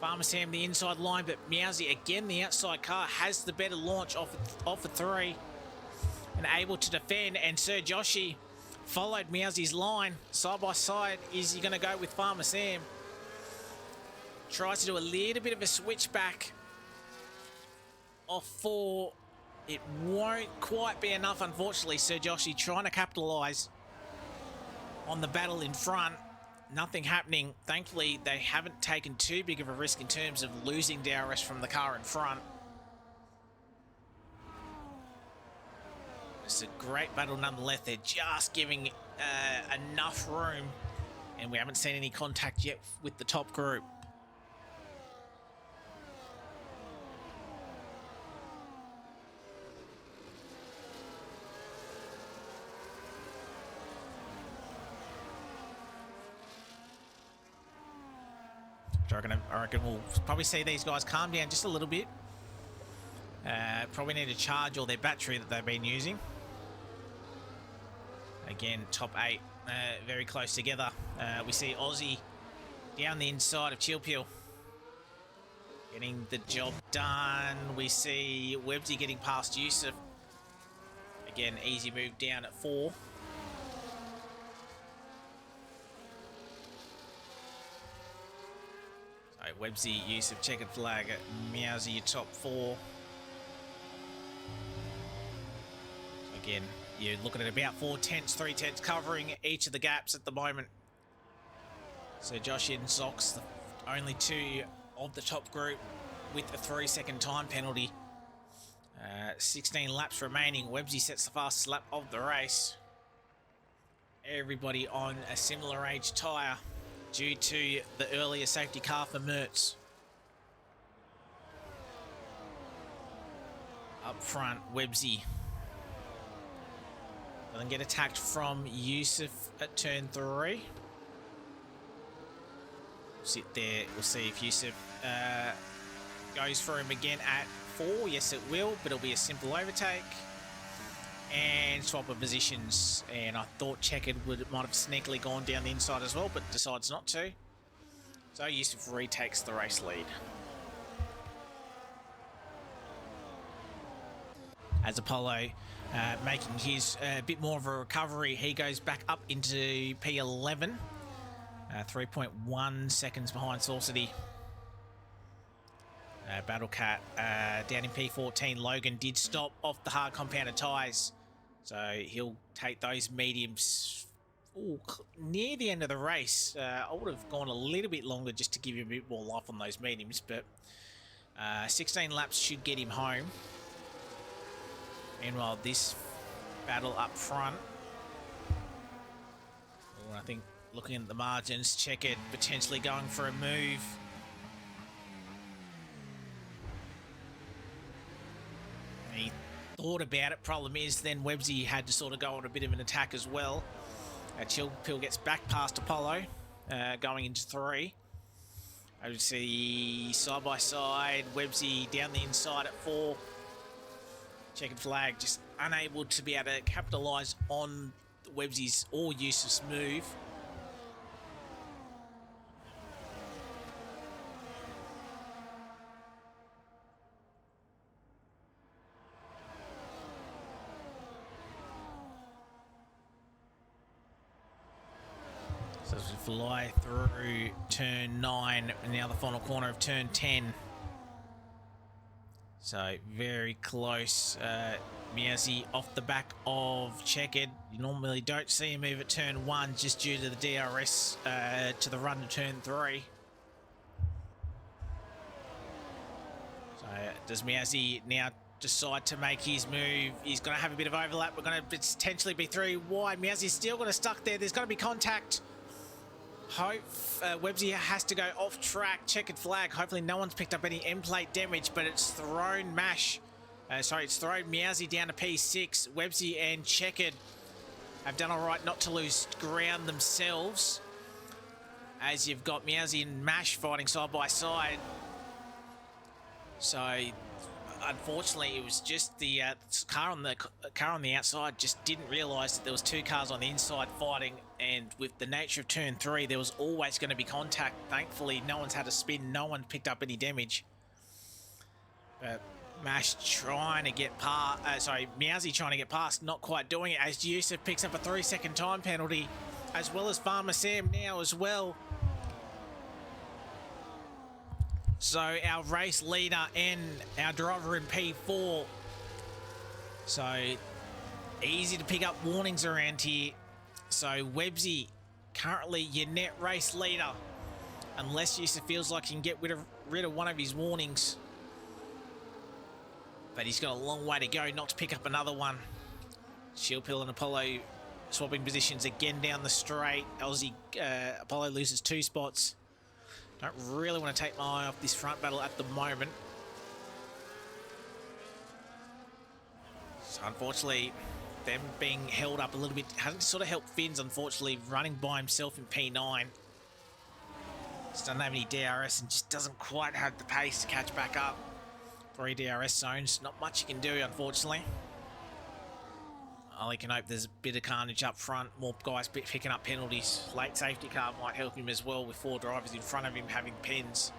Farmer Sam the inside line, but Meowsy again the outside car has the better launch off of 3 and able to defend. And Sir Joshi followed Meowsy's line side by side. Is he going to go with Farmer Sam? Tries to do a little bit of a switchback off 4. It won't quite be enough, unfortunately. Sir Joshy trying to capitalise on the battle in front. Nothing happening. Thankfully, they haven't taken too big of a risk in terms of losing DRS from the car in front. It's a great battle nonetheless. They're just giving enough room, and we haven't seen any contact yet with the top group. I reckon we'll probably see these guys calm down just a little bit. Probably need to charge all their battery that they've been using. Again, top 8 very close together. We see Aussie down the inside of Chill Pill getting the job done. We see Websy getting past Yusuf. Again, easy move down at 4. Websy, Yusuf, checkered flag at Meowsy, top 4. Again, you're looking at about 4 tenths, 3 tenths covering each of the gaps at the moment. So Josh and Zox, the only 2 of the top group with a 3-second time penalty. 16 laps remaining. Websy sets the fastest lap of the race. Everybody on a similar age tyre, due to the earlier safety car for Mertz. Up front, Websy doesn't get attacked from Yusuf at turn 3. Sit there, we'll see if Yusuf goes for him again at 4. Yes, it will, but it'll be a simple overtake. And swap of positions, and I thought Checkered might have sneakily gone down the inside as well, but decides not to. So Yusuf retakes the race lead. As Apollo making his bit more of a recovery, he goes back up into P11, 3.1 seconds behind Saucity. Battlecat down in P14. Logan did stop off the hard compounded tyres, so he'll take those mediums near the end of the race. I would have gone a little bit longer just to give him a bit more life on those mediums, but 16 laps should get him home. Meanwhile, this battle up front, I think looking at the margins, Checkered potentially going for a move. He thought about it. Problem is, then Websy had to sort of go on a bit of an attack as well. Chill Pill gets back past Apollo, going into 3. I would see side by side, Websy down the inside at 4. Checkered flag, just unable to be able to capitalise on Websy's or Yusuf's move. So as we fly through turn 9 and now the final corner of turn 10. So very close. Meowsy off the back of Checkered. You normally don't see him move at turn 1 just due to the DRS to the run to turn 3. So does Meowsy now decide to make his move? He's going to have a bit of overlap. We're going to potentially be 3 wide. Meowsy's still going to stuck there. There's going to be contact. Websy has to go off track. Checkered flag. Hopefully no one's picked up any end plate damage, but it's thrown it's thrown Meowsy down to P6. Websy and Checkered have done all right not to lose ground themselves, as you've got Meowsy and Mash fighting side by side. So unfortunately, it was just the car on the outside just didn't realise that there was 2 cars on the inside fighting, and with the nature of turn 3, there was always going to be contact. Thankfully, no one's had a spin, no one picked up any damage. Mash trying to get past, Meowsy trying to get past, not quite doing it, as Yusuf picks up a 3-second time penalty, as well as Farmer Sam now as well. So our race leader and our driver in P4. So easy to pick up warnings around here. So Websy, currently your net race leader, unless Yusuf feels like he can get rid of one of his warnings. But he's got a long way to go not to pick up another one. Shield Pill and Apollo swapping positions again down the straight. Apollo loses 2 spots. Don't really want to take my eye off this front battle at the moment. So unfortunately, them being held up a little bit hasn't sort of helped Finn's, unfortunately, running by himself in P9. Just doesn't have any DRS and just doesn't quite have the pace to catch back up. 3 DRS zones, not much you can do, unfortunately. Ollie can hope there's a bit of carnage up front, more guys picking up penalties. Late safety car might help him as well with 4 drivers in front of him having pens.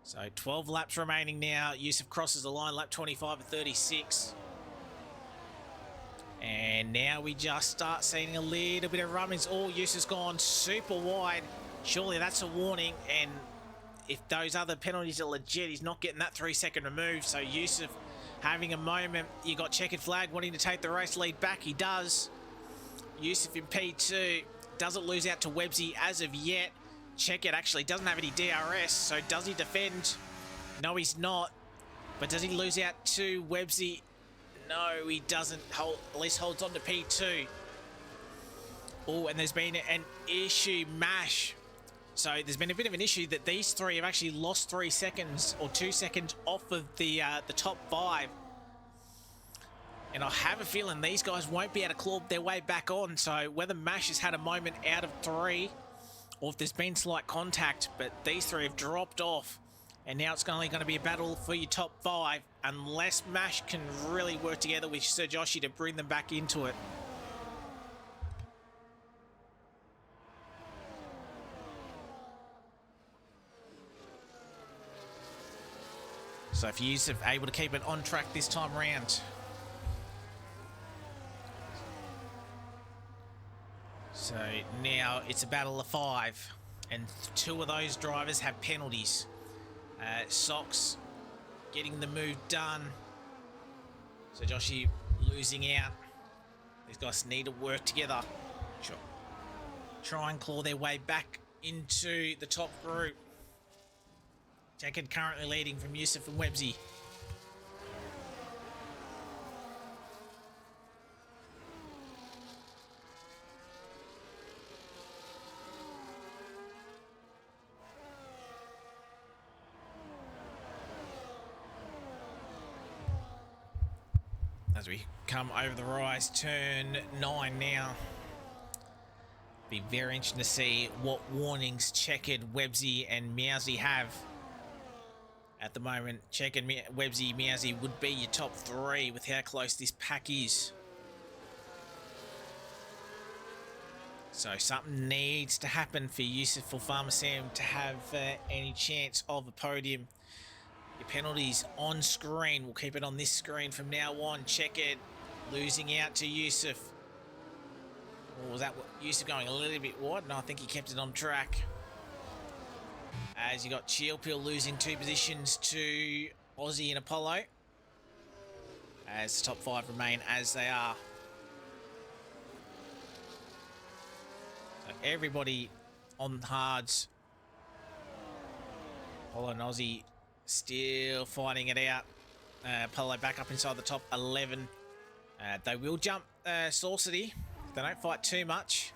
So 12 laps remaining now. Yusuf crosses the line, lap 25 of 36. And now we just start seeing a little bit of rumblings. Oh, Yusuf's gone super wide. Surely that's a warning. And if those other penalties are legit, he's not getting that 3-second remove. So Yusuf having a moment. You got checkered flag wanting to take the race lead back. He does. Yusuf in P2 doesn't lose out to Websy as of yet. Checkered actually doesn't have any DRS, so does he defend? No, he's not. But does he lose out to Websy? No, he doesn't. At least holds on to P2. Oh, and there's been an issue, Mash. So there's been a bit of an issue that these 3 have actually lost 3 seconds or 2 seconds off of the top 5. And I have a feeling these guys won't be able to claw their way back on. So whether Mash has had a moment out of 3 or if there's been slight contact, but these 3 have dropped off. And now it's only going to be a battle for your top 5 unless Mash can really work together with Sir Joshi to bring them back into it. So if Yusuf able to keep it on track this time round. So now it's a battle of 5 and 2 of those drivers have penalties. Socks getting the move done. So Joshi losing out. These guys need to work together. Try and claw their way back into the top group. Checkered currently leading from Yusuf and Websy. As we come over the rise, turn 9 now. Be very interesting to see what warnings Checkered, Websy and Meowsy have. At the moment, Checkered, Websy, Meowsy would be your top 3 with how close this pack is. So something needs to happen for Yusuf for Farmer Sam to have any chance of a podium. Your penalties on screen. We'll keep it on this screen from now on. Checkered losing out to Yusuf. Or was that Yusuf going a little bit wide? No, I think he kept it on track. As you got Chielpil losing 2 positions to Aussie and Apollo. As the top 5 remain as they are. So everybody on hards. Apollo and Aussie still fighting it out. Apollo back up inside the top 11. They will jump Saucity. They don't fight too much.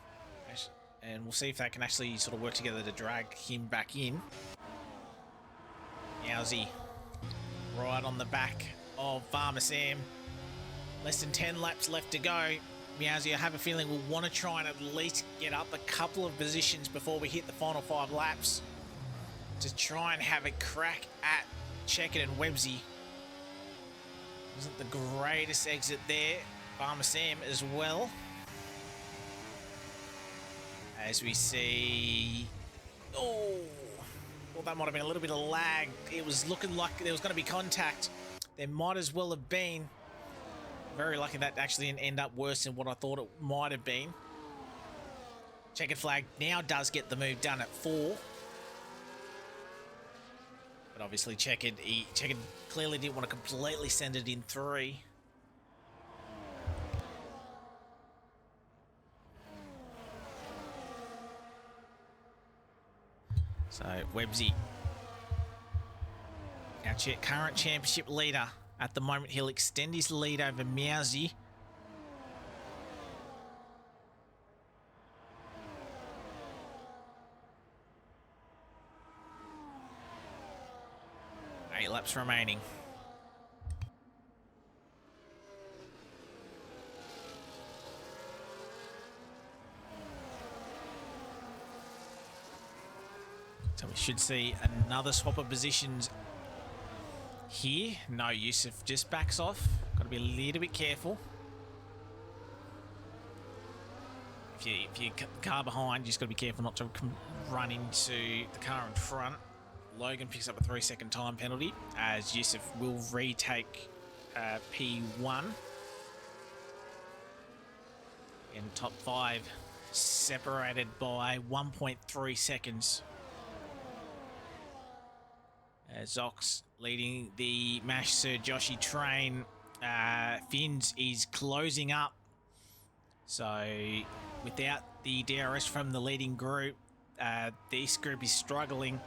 And we'll see if they can actually sort of work together to drag him back in. Meowsy right on the back of Farmer Sam. Less than 10 laps left to go. Meowsy, I have a feeling, will want to try and at least get up a couple of positions before we hit the final 5 laps. To try and have a crack at Checkered and Websy. Wasn't the greatest exit there. Farmer Sam as well. As we see... Oh! Well, that might have been a little bit of lag. It was looking like there was going to be contact. There might as well have been. Very lucky that actually didn't end up worse than what I thought it might have been. Checkered flag now does get the move done at 4. But obviously Checkered clearly didn't want to completely send it in 3. So Websy, our current championship leader. At the moment, he'll extend his lead over Meowsy. Eight laps remaining. So we should see another swap of positions here. No, Yusuf just backs off. Got to be a little bit careful. If you cut the car behind, you just got to be careful not to run into the car in front. Logan picks up a 3-second time penalty as Yusuf will retake P1. In top 5, separated by 1.3 seconds. Zox leading the MASH Sir Joshi train. Finns is closing up. So without the DRS from the leading group, this group is struggling.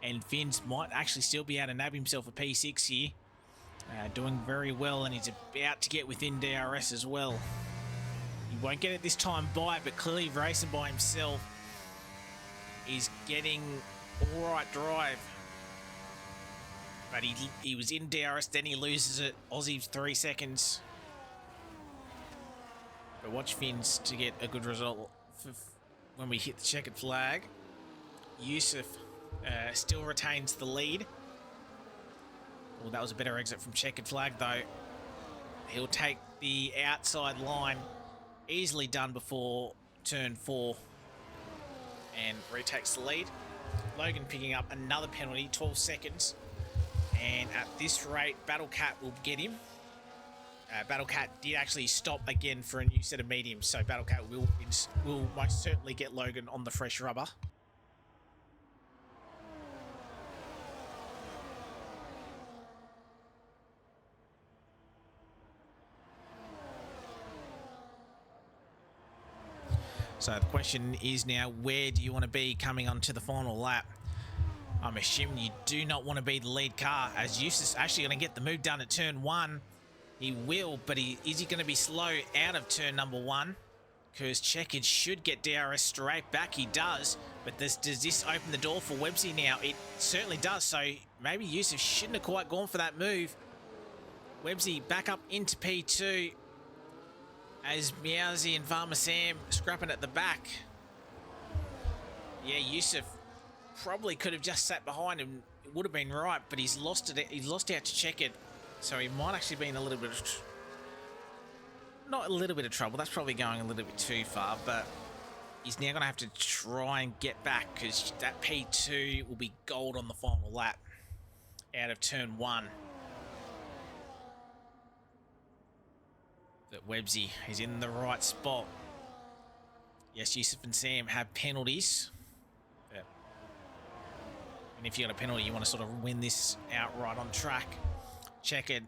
And Finns might actually still be able to nab himself a P6 here. Doing very well, and he's about to get within DRS as well. He won't get it this time by, but clearly racing by himself. He's getting all right drive. But he was in DRS, then he loses it. Aussie's 3 seconds. But watch Finns to get a good result when we hit the checkered flag. Yusuf still retains the lead. Well, that was a better exit from checkered flag, though. He'll take the outside line. Easily done before turn 4. And retakes the lead. Logan picking up another penalty, 12 seconds. And at this rate, Battle Cat will get him. Battle Cat did actually stop again for a new set of mediums, so Battle Cat will most certainly get Logan on the fresh rubber. So the question is now, where do you want to be coming onto the final lap? I'm assuming you do not want to be the lead car, as Eustace actually going to get the move done at turn 1. He will, but is he going to be slow out of turn number 1? Because Checkered should get DRS straight back. He does, but does this open the door for Websy now? It certainly does, so maybe Yusuf shouldn't have quite gone for that move. Websy back up into P2 as Meowsy and Farmer Sam scrapping at the back. Yeah, Yusuf probably could have just sat behind him. It would have been right, but he's lost it. He's lost out to Checkered, so he might actually be in a little bit of... Not a little bit of trouble. That's probably going a little bit too far, but he's now going to have to try and get back because that P2 will be gold on the final lap out of turn 1. But Websy is in the right spot. Yes, Yusuf and Sam have penalties. But, and if you got a penalty, you want to sort of win this outright on track. Checkered.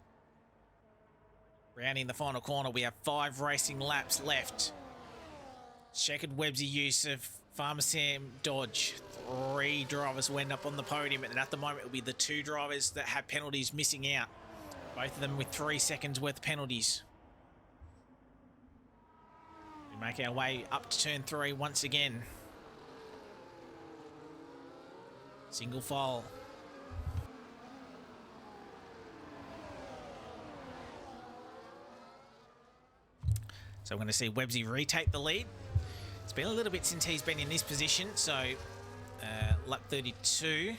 Rounding the final corner, we have 5 racing laps left. Checkered, Websy, Yusuf, Farmer Sam, Dodge. 3 drivers will end up on the podium, and at the moment it'll be the 2 drivers that have penalties missing out. Both of them with 3 seconds worth of penalties. We make our way up to turn 3 once again. Single file. So we're going to see Websy retake the lead. It's been a little bit since he's been in this position, so lap 32.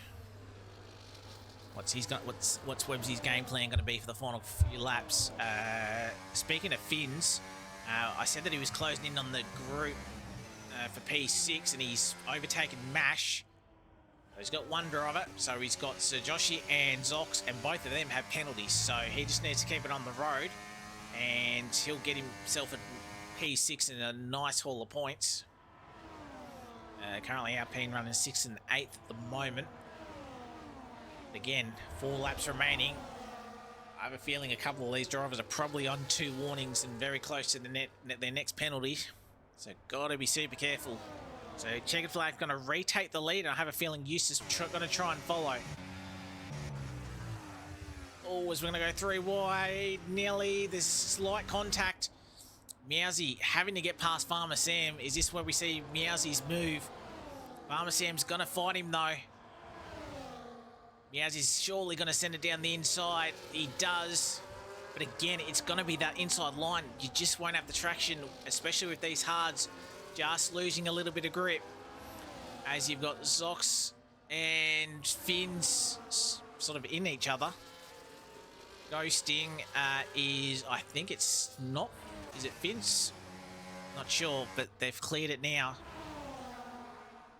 What's Websy's game plan going to be for the final few laps? Speaking of Finns, I said that he was closing in on the group for P6, and he's overtaken Mash. He's got 1 driver, so he's got Sir Joshi and Zox, and both of them have penalties, so he just needs to keep it on the road, and he'll get himself a P6 and a nice haul of points. Currently Alpine running 6th and 8th at the moment. Again, 4 laps remaining. I have a feeling a couple of these drivers are probably on 2 warnings and very close to their next penalty. So got to be super careful. So checkered flag going to retake the lead. I have a feeling Eustace going to try and follow. Oh, as we're going to go 3 wide, nearly. There's slight contact. Meowsy having to get past Farmer Sam. Is this where we see Meowsy's move? Farmer Sam's going to fight him though. Meowsy's surely going to send it down the inside. He does. But again, it's going to be that inside line. You just won't have the traction, especially with these hards. Just losing a little bit of grip. As you've got Zox and Finn's sort of in each other. Ghosting is, I think it's not, is it Finn's? Not sure, but they've cleared it now.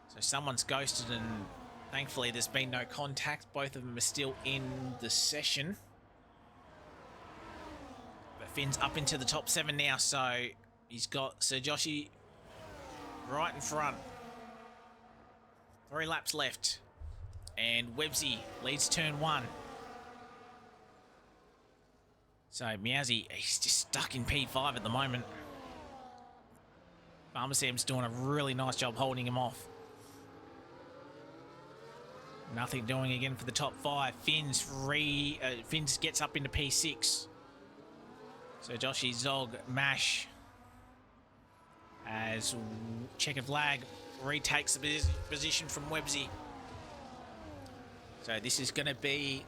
So someone's ghosted and thankfully there's been no contact. Both of them are still in the session. But Finn's up into the top 7 now, so he's got Sir Joshy right in front. 3 laps left. And Websy leads turn 1. So Meowsy, he's just stuck in P5 at the moment. Farmer Sam's doing a really nice job holding him off. Nothing doing again for the top 5. Finn's gets up into P6. So Joshy, Zog, Mash, as checkered flag retakes the position from Websy. So this is going to be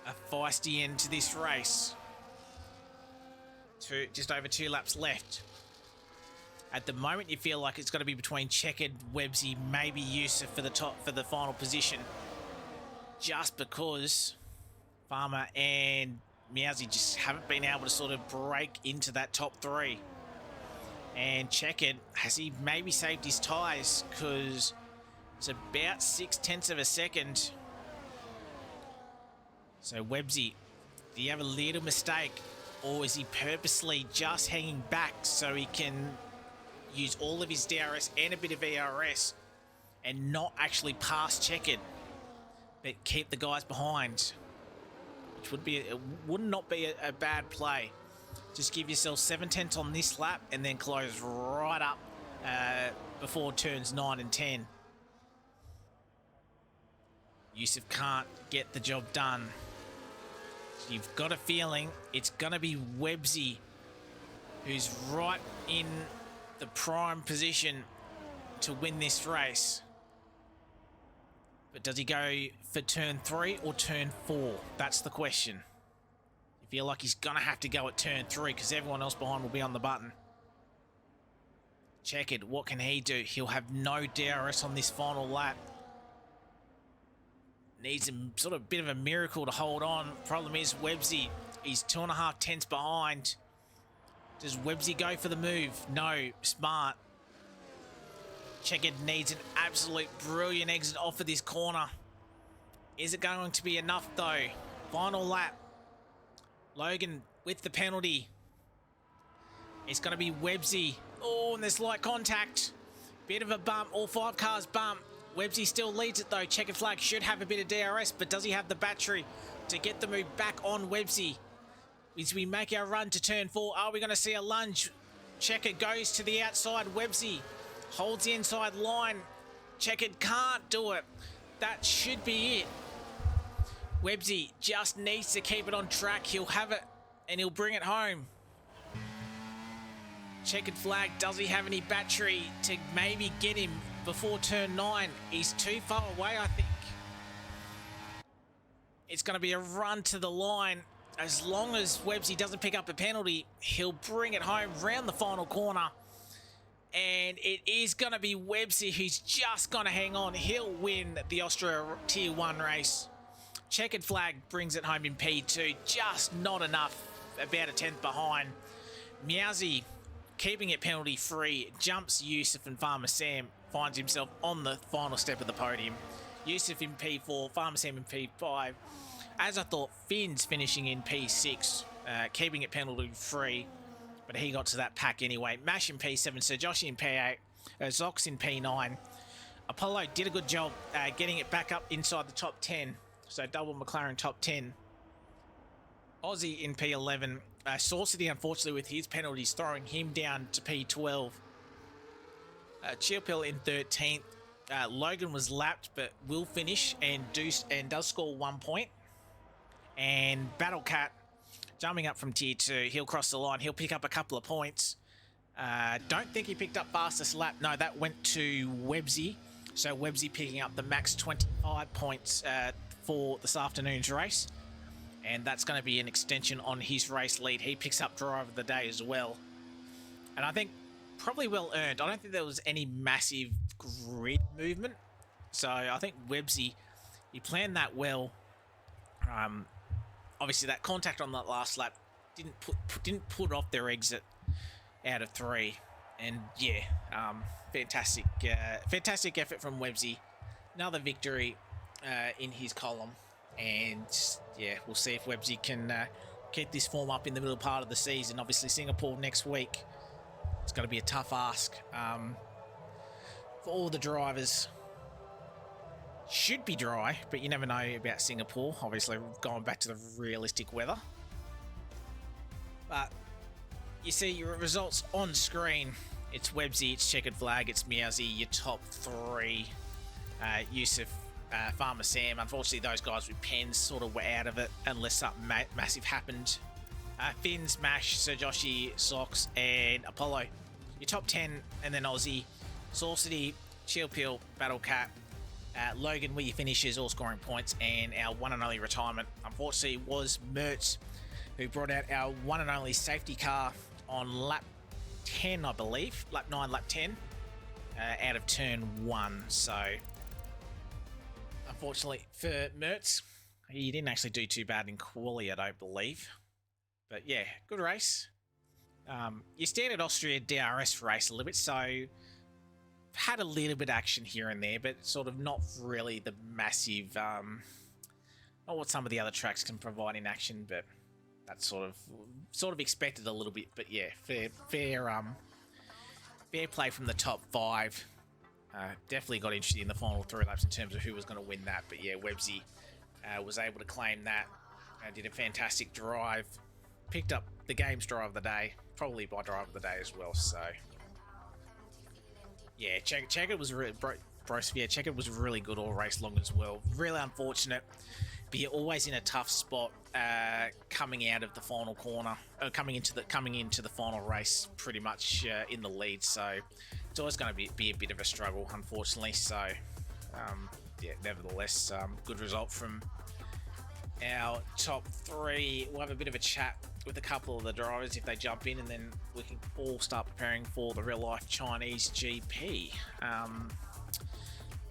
a feisty end to this race. Just over 2 laps left. At the moment, you feel like it's going to be between checkered, Websy, maybe Yusuf for the final position. Just because Farmer and Meowsy just haven't been able to sort of break into that top 3. And checkered, has he maybe saved his tyres? Because it's about 0.6 of a second. So Websy, do you have a little mistake? Or is he purposely just hanging back so he can use all of his DRS and a bit of ERS and not actually pass checkered, but keep the guys behind? Which would not be a bad play. Just give yourself 7/10 on this lap and then close right up before turns 9 and 10. Yusuf can't get the job done. You've got a feeling it's going to be Websy who's right in the prime position to win this race. But does he go for turn 3 or turn 4? That's the question. You feel like he's going to have to go at turn 3 because everyone else behind will be on the button. Checkered, what can he do? He'll have no DRS on this final lap. Needs a sort of bit of a miracle to hold on. Problem is Websy, he's 2.5 tenths behind. Does Websy go for the move? No. Smart. Checkered needs an absolute brilliant exit off of this corner. Is it going to be enough though? Final lap. Logan with the penalty. It's going to be Websy. Oh, and there's light contact. Bit of a bump. All 5 cars bump. Websy still leads it though. Checkered flag should have a bit of DRS, but does he have the battery to get the move back on Websy? As we make our run to turn 4, are we going to see a lunge? Checkered goes to the outside. Websy holds the inside line. Checkered can't do it. That should be it. Websy just needs to keep it on track. He'll have it and he'll bring it home. Checkered flag, does he have any battery to maybe get him before turn 9? He's too far away, I think. It's going to be a run to the line. As long as Websy doesn't pick up a penalty, he'll bring it home round the final corner. And it is going to be Websy who's just going to hang on. He'll win the Austria Tier 1 race. Checkered flag brings it home in P2. Just not enough. About a tenth behind. Meowsy keeping it penalty free. Jumps Yusuf and Farmer Sam. Finds himself on the final step of the podium. Yusuf in P4. Farmer Sam in P5. As I thought, Finn's finishing in P6. Keeping it penalty free. But he got to that pack anyway. Mash in P7. Sir Josh in P8. Zox in P9. Apollo did a good job getting it back up inside the top 10. So double McLaren top 10. Aussie in P11. Saucity, unfortunately, with his penalties, throwing him down to P12. Chilpil in 13th. Logan was lapped, but will finish and does score 1 point. And Battlecat jumping up from tier 2. He'll cross the line. He'll pick up a couple of points. Don't think he picked up fastest lap. No, that went to Websy. So Websy picking up the max 25 points for this afternoon's race. And that's going to be an extension on his race lead. He picks up driver of the day as well. And I think probably well earned. I don't think there was any massive grid movement. So I think Websy, he planned that well. Obviously that contact on that last lap didn't put off their exit out of 3. And yeah, fantastic effort from Websy. Another victory in his column. And yeah, we'll see if Websy can keep this form up in the middle part of the season. Obviously Singapore next week. It's going to be a tough ask for all the drivers. Should be dry, but you never know about Singapore. Obviously, going back to the realistic weather. But you see your results on screen. It's Websy, it's Checkered Flag, it's Meowsy, your top 3. Yusuf, Farmer Sam. Unfortunately, those guys with pens sort of were out of it unless something massive happened. Finns, Mash, Sir Joshi, Socks, and Apollo. Your top 10, and then Aussie, Saucity, Chillpill, Battlecat, Logan with your finishes, all scoring points, and our one and only retirement, unfortunately, was Mertz, who brought out our one and only safety car on lap 10, I believe. Lap 9, lap 10, out of turn 1. So, unfortunately for Mertz, he didn't actually do too bad in quali, I don't believe. But yeah, good race. Your standard Austria DRS race a little bit, so had a little bit of action here and there, but sort of not really the massive, not what some of the other tracks can provide in action, but that's sort of expected a little bit. But yeah, fair play from the top 5. Definitely got interested in the final 3 laps in terms of who was going to win that, but yeah, Websy was able to claim that. Did a fantastic drive, picked up the game's drive of the day, probably by drive of the day as well. So yeah, Checkered was Checkered was really good all race long as well. Really unfortunate, but you're always in a tough spot coming out of the final corner, coming into the final race, pretty much in the lead. So it's always going to be a bit of a struggle, unfortunately. So yeah, nevertheless, good result from our top 3. We'll have a bit of a chat with a couple of the drivers if they jump in, and then we can all start preparing for the real life Chinese GP.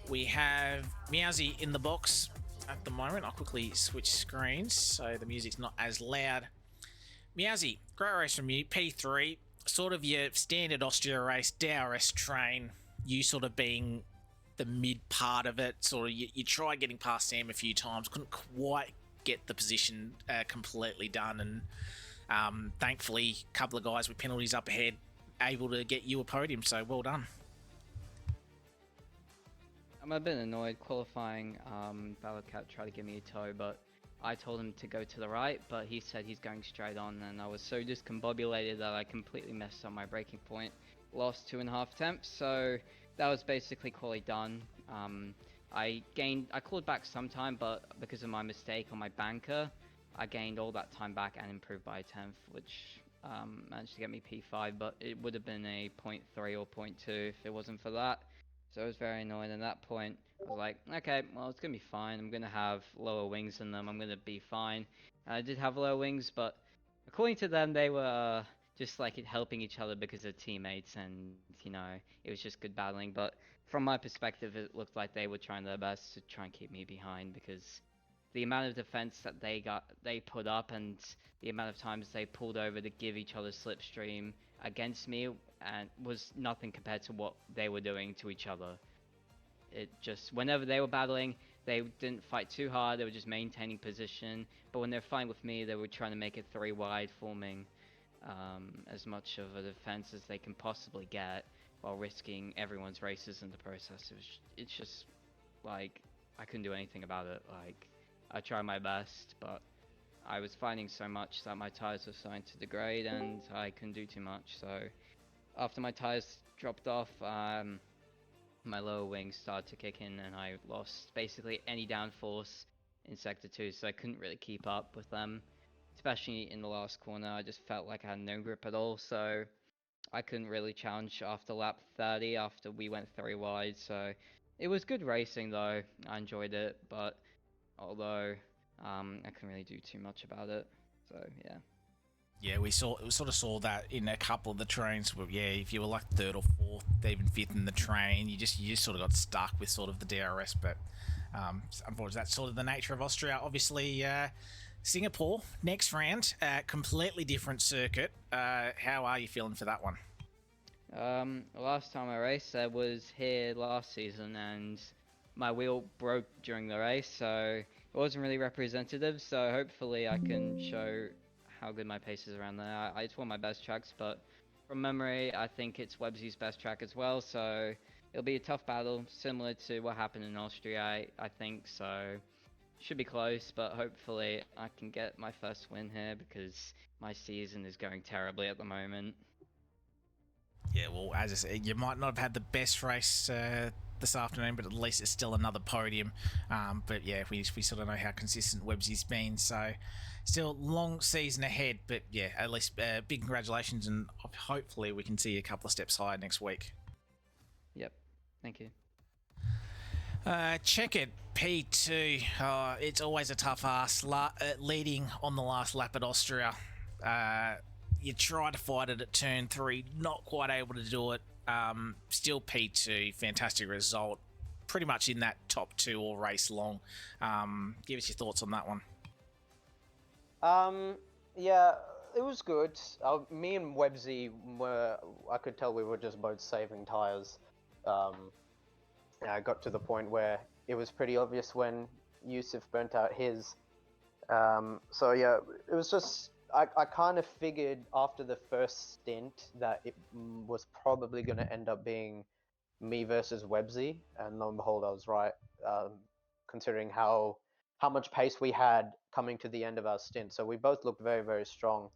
We have Meowsy in the box at the moment. I'll quickly switch screens so the music's not as loud. Meowsy, great race from you. P3, sort of your standard Austria race, DRS train, you sort of being the mid part of it. Sort of you tried getting past Sam a few times, couldn't quite get the position completely done, and thankfully a couple of guys with penalties up ahead able to get you a podium, so well done. I'm a bit annoyed. Qualifying, Battlecat tried to give me a tow, but I told him to go to the right, but he said he's going straight on, and I was so discombobulated that I completely messed up my braking point. Lost 2.5 attempts, so that was basically quali done. I called back some time, but because of my mistake on my banker, I gained all that time back and improved by a 10th, which managed to get me P5, but it would have been a 0.3 or 0.2 if it wasn't for that. So I was very annoyed. At that point, I was like, okay, well, it's going to be fine. I'm going to have lower wings than them. I'm going to be fine. And I did have lower wings, but according to them, they were just like helping each other because they're teammates, and, you know, it was just good battling. But from my perspective, it looked like they were trying their best to try and keep me behind, because the amount of defense that they put up, and the amount of times they pulled over to give each other slipstream against me, and was nothing compared to what they were doing to each other. It just, whenever they were battling, they didn't fight too hard, they were just maintaining position, but when they're fighting with me, they were trying to make it 3 wide, forming as much of a defense as they can possibly get. while risking everyone's races in the process. It's just like I couldn't do anything about it. Like I tried my best, but I was finding so much that my tires were starting to degrade and I couldn't do too much. So after my tires dropped off, my lower wings started to kick in and I lost basically any downforce in sector 2, so I couldn't really keep up with them, especially in the last corner. I just felt like I had no grip at all, so I couldn't really challenge after lap 30 after we went 3 wide. So it was good racing though, I enjoyed it, but although I couldn't really do too much about it. So yeah. Yeah, we sort of saw that in a couple of the trains. Where, yeah, if you were like third or fourth, even fifth in the train, you just sort of got stuck with sort of the DRS. But unfortunately, that's sort of the nature of Austria. Obviously, Singapore next round, completely different circuit. How are you feeling for that one? Last time I raced, I was here last season, and my wheel broke during the race, so it wasn't really representative. So hopefully, I can show how good my pace is around there. It's one of my best tracks, but from memory, I think it's Websy's best track as well. So it'll be a tough battle, similar to what happened in Austria. I think so. Should be close, but hopefully I can get my first win here because my season is going terribly at the moment. Yeah, well, as I said, you might not have had the best race this afternoon, but at least it's still another podium. But yeah, we sort of know how consistent Webbsy's been, so still long season ahead. But yeah, at least big congratulations, and hopefully we can see you a couple of steps higher next week. Yep, thank you. Check it, P2. It's always a tough ask leading on the last lap at Austria. You try to fight it at turn 3, not quite able to do it. Still P2, fantastic result. Pretty much in that top 2 all race long. Give us your thoughts on that one. Yeah, it was good. Me and Websy I could tell we were just both saving tires. I got to the point where it was pretty obvious when Yusuf burnt out his. So yeah, it was just, I kind of figured after the first stint that it was probably going to end up being me versus Websy, and lo and behold, I was right, considering how much pace we had coming to the end of our stint. So we both looked very, very strong.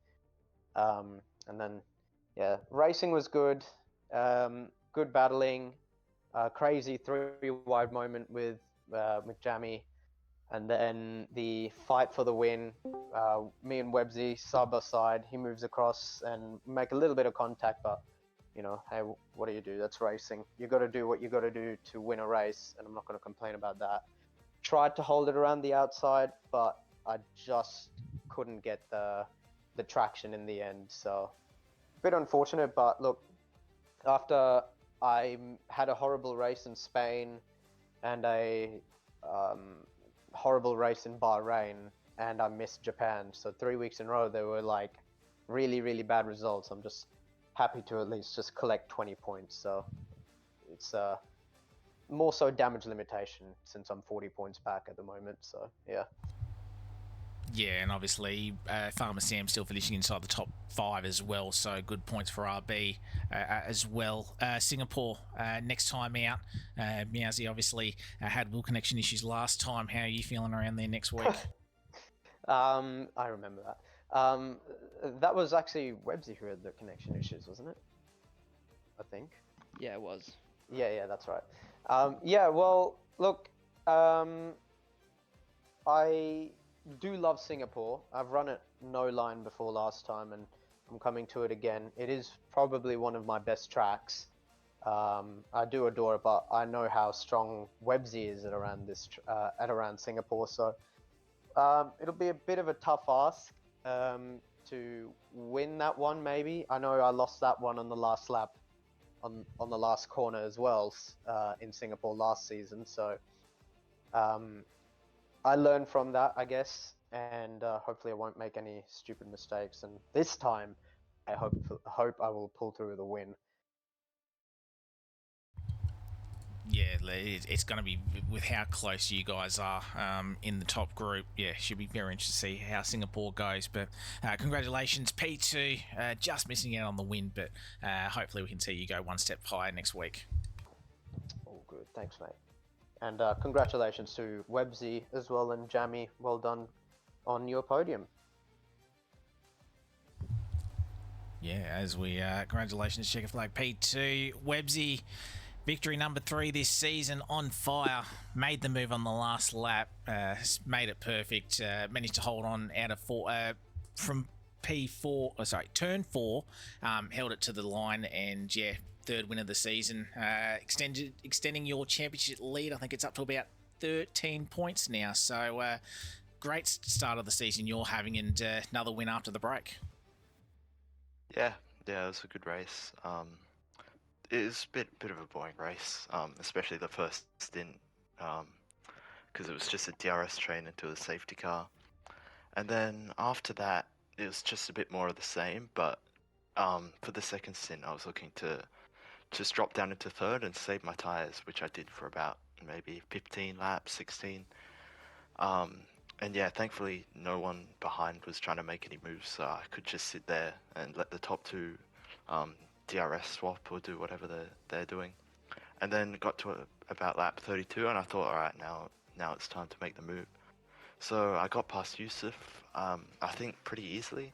And then, yeah, racing was good, good battling, crazy 3 wide moment with McJammy, and then the fight for the win. Me and Websy side by side. He moves across and make a little bit of contact, but you know, hey, what do you do? That's racing. You got to do what you got to do to win a race, and I'm not going to complain about that. Tried to hold it around the outside, but I just couldn't get the traction in the end. So a bit unfortunate, but look, after I had a horrible race in Spain and a horrible race in Bahrain, and I missed Japan. So 3 weeks in a row, they were like really, really bad results. I'm just happy to at least just collect 20 points. So it's more so damage limitation since I'm 40 points back at the moment. So yeah. Yeah, and obviously Farmer Sam still finishing inside the top 5 as well, so good points for RB as well. Singapore next time out. Meowsy obviously had wheel connection issues last time. How are you feeling around there next week? I remember that. That was actually Websy who had the connection issues, wasn't it? I think. Yeah, it was. Yeah, that's right. Yeah, well, look, I do love Singapore. I've run it no line before last time, and I'm coming to it again. It is probably one of my best tracks. I do adore it, but I know how strong Websy is at around Singapore, so it'll be a bit of a tough ask to win that one. Maybe I know I lost that one on the last lap, on the last corner as well in Singapore last season. So I learned from that, I guess, and hopefully I won't make any stupid mistakes. And this time, I hope I will pull through the win. Yeah, it's going to be with how close you guys are in the top group. Yeah, should be very interesting to see how Singapore goes. But congratulations, P2, just missing out on the win, but hopefully we can see you go one step higher next week. All good, thanks, mate. And congratulations to Websy as well and Jammy. Well done on your podium. Yeah, as we congratulations, Checker Flag P2, Websy. Victory number 3 this season, on fire. Made the move on the last lap, made it perfect. Managed to hold on out of from turn 4. Held it to the line, and yeah, third win of the season. Extending your championship lead. I think it's up to about 13 points now. So great start of the season you're having, and another win after the break. Yeah, it was a good race. It was a bit of a boring race, especially the first stint, because it was just a DRS train into a safety car. And then after that, it was just a bit more of the same, but for the second stint, I was looking to just drop down into third and save my tyres, which I did for about maybe 15 laps, 16. And yeah, thankfully, no one behind was trying to make any moves, so I could just sit there and let the top two DRS swap or do whatever they're doing. And then got to about lap 32, and I thought, all right, now it's time to make the move. So I got past Yusuf, I think pretty easily,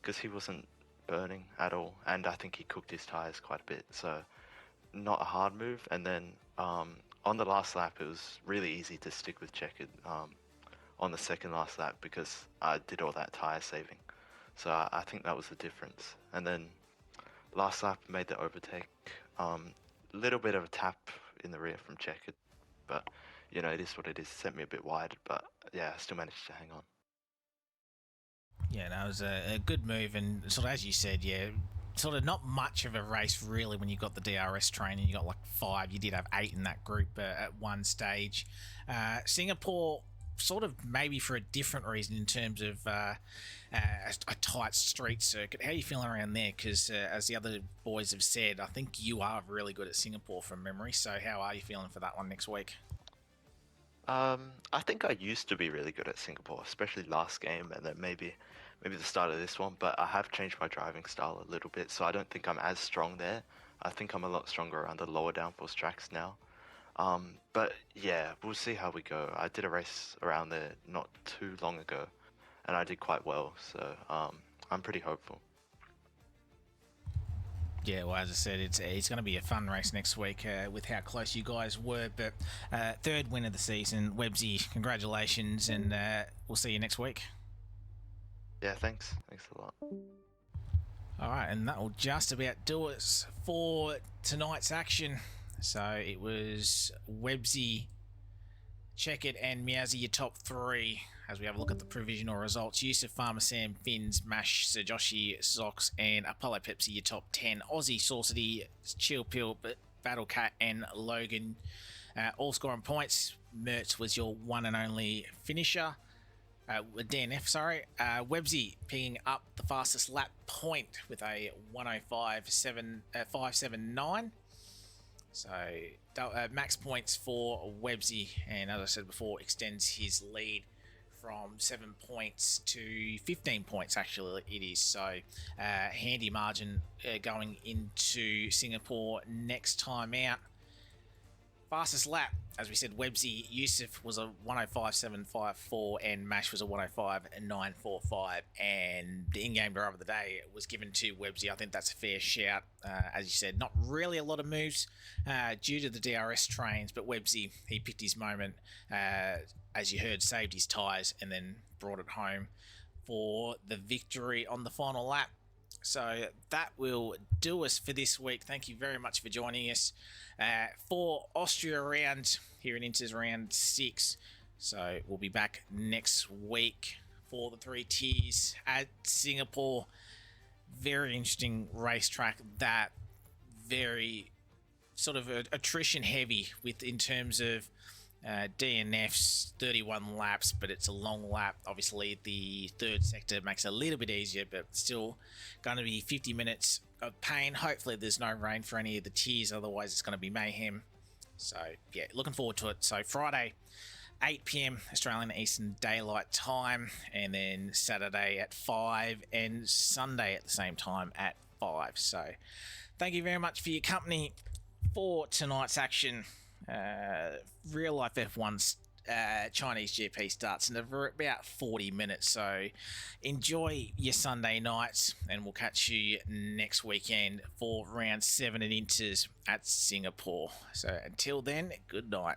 because he wasn't burning at all, and I think he cooked his tyres quite a bit, so not a hard move. And then on the last lap, it was really easy to stick with Checkered on the second last lap because I did all that tyre saving. So I think that was the difference. And then last lap made the overtake. Little bit of a tap in the rear from Checkered, but you know, it is what it is. It sent me a bit wide, but yeah, I still managed to hang on. Yeah, that was a good move, and sort of as you said, yeah, sort of not much of a race really when you got the DRS train and you got like 5. You did have 8 in that group at one stage. Singapore, sort of maybe for a different reason in terms of a tight street circuit. How are you feeling around there? Because as the other boys have said, I think you are really good at Singapore from memory. So how are you feeling for that one next week? I think I used to be really good at Singapore, especially last game, and then maybe the start of this one. But I have changed my driving style a little bit, so I don't think I'm as strong there. I think I'm a lot stronger around the lower downforce tracks now. But yeah, we'll see how we go. I did a race around there not too long ago, and I did quite well. So I'm pretty hopeful. Yeah, well, as I said, it's going to be a fun race next week with how close you guys were. But third win of the season, Websy, congratulations, and we'll see you next week. Yeah, thanks a lot. All right, and that will just about do us for tonight's action. So it was Websy, Checkit, and Meowsy, your top 3. As we have a look at the provisional results, Yusuf, Farmer Sam, Finns, Mash, Sir Joshi, Zox, and Apollo Pepsi, your top 10. Aussie, Saucity, Chill Pill, Battle Cat, and Logan, all scoring points. Mertz was your one and only finisher. DNF, sorry. Websy picking up the fastest lap point with a 105.579. So max points for Websy, and as I said before, extends his lead from 7 points to 15 points. Actually, it is so handy margin going into Singapore next time out. Fastest lap, as we said, Websy, Yusuf was a 105.754 and Mash was a 105.945, and the in-game driver of the day was given to Websy. I think that's a fair shout. As you said, not really a lot of moves due to the DRS trains, but Websy, he picked his moment, as you heard, saved his tyres and then brought it home for the victory on the final lap. So that will do us for this week. Thank you very much for joining us for Austria round here in Inters round 6. So we'll be back next week for the 3 tiers at Singapore. Very interesting racetrack, that very sort of attrition heavy with in terms of DNFs, 31 laps, but it's a long lap. Obviously, the third sector makes it a little bit easier, but still going to be 50 minutes of pain. Hopefully, there's no rain for any of the tiers, otherwise, it's going to be mayhem. So yeah, looking forward to it. So Friday, 8 p.m. Australian Eastern Daylight Time, and then Saturday at 5, and Sunday at the same time at 5. So thank you very much for your company for tonight's action. Real life F1 Chinese GP starts in about 40 minutes, so enjoy your Sunday nights, and we'll catch you next weekend for round 7 at Inters at Singapore. So until then, good night.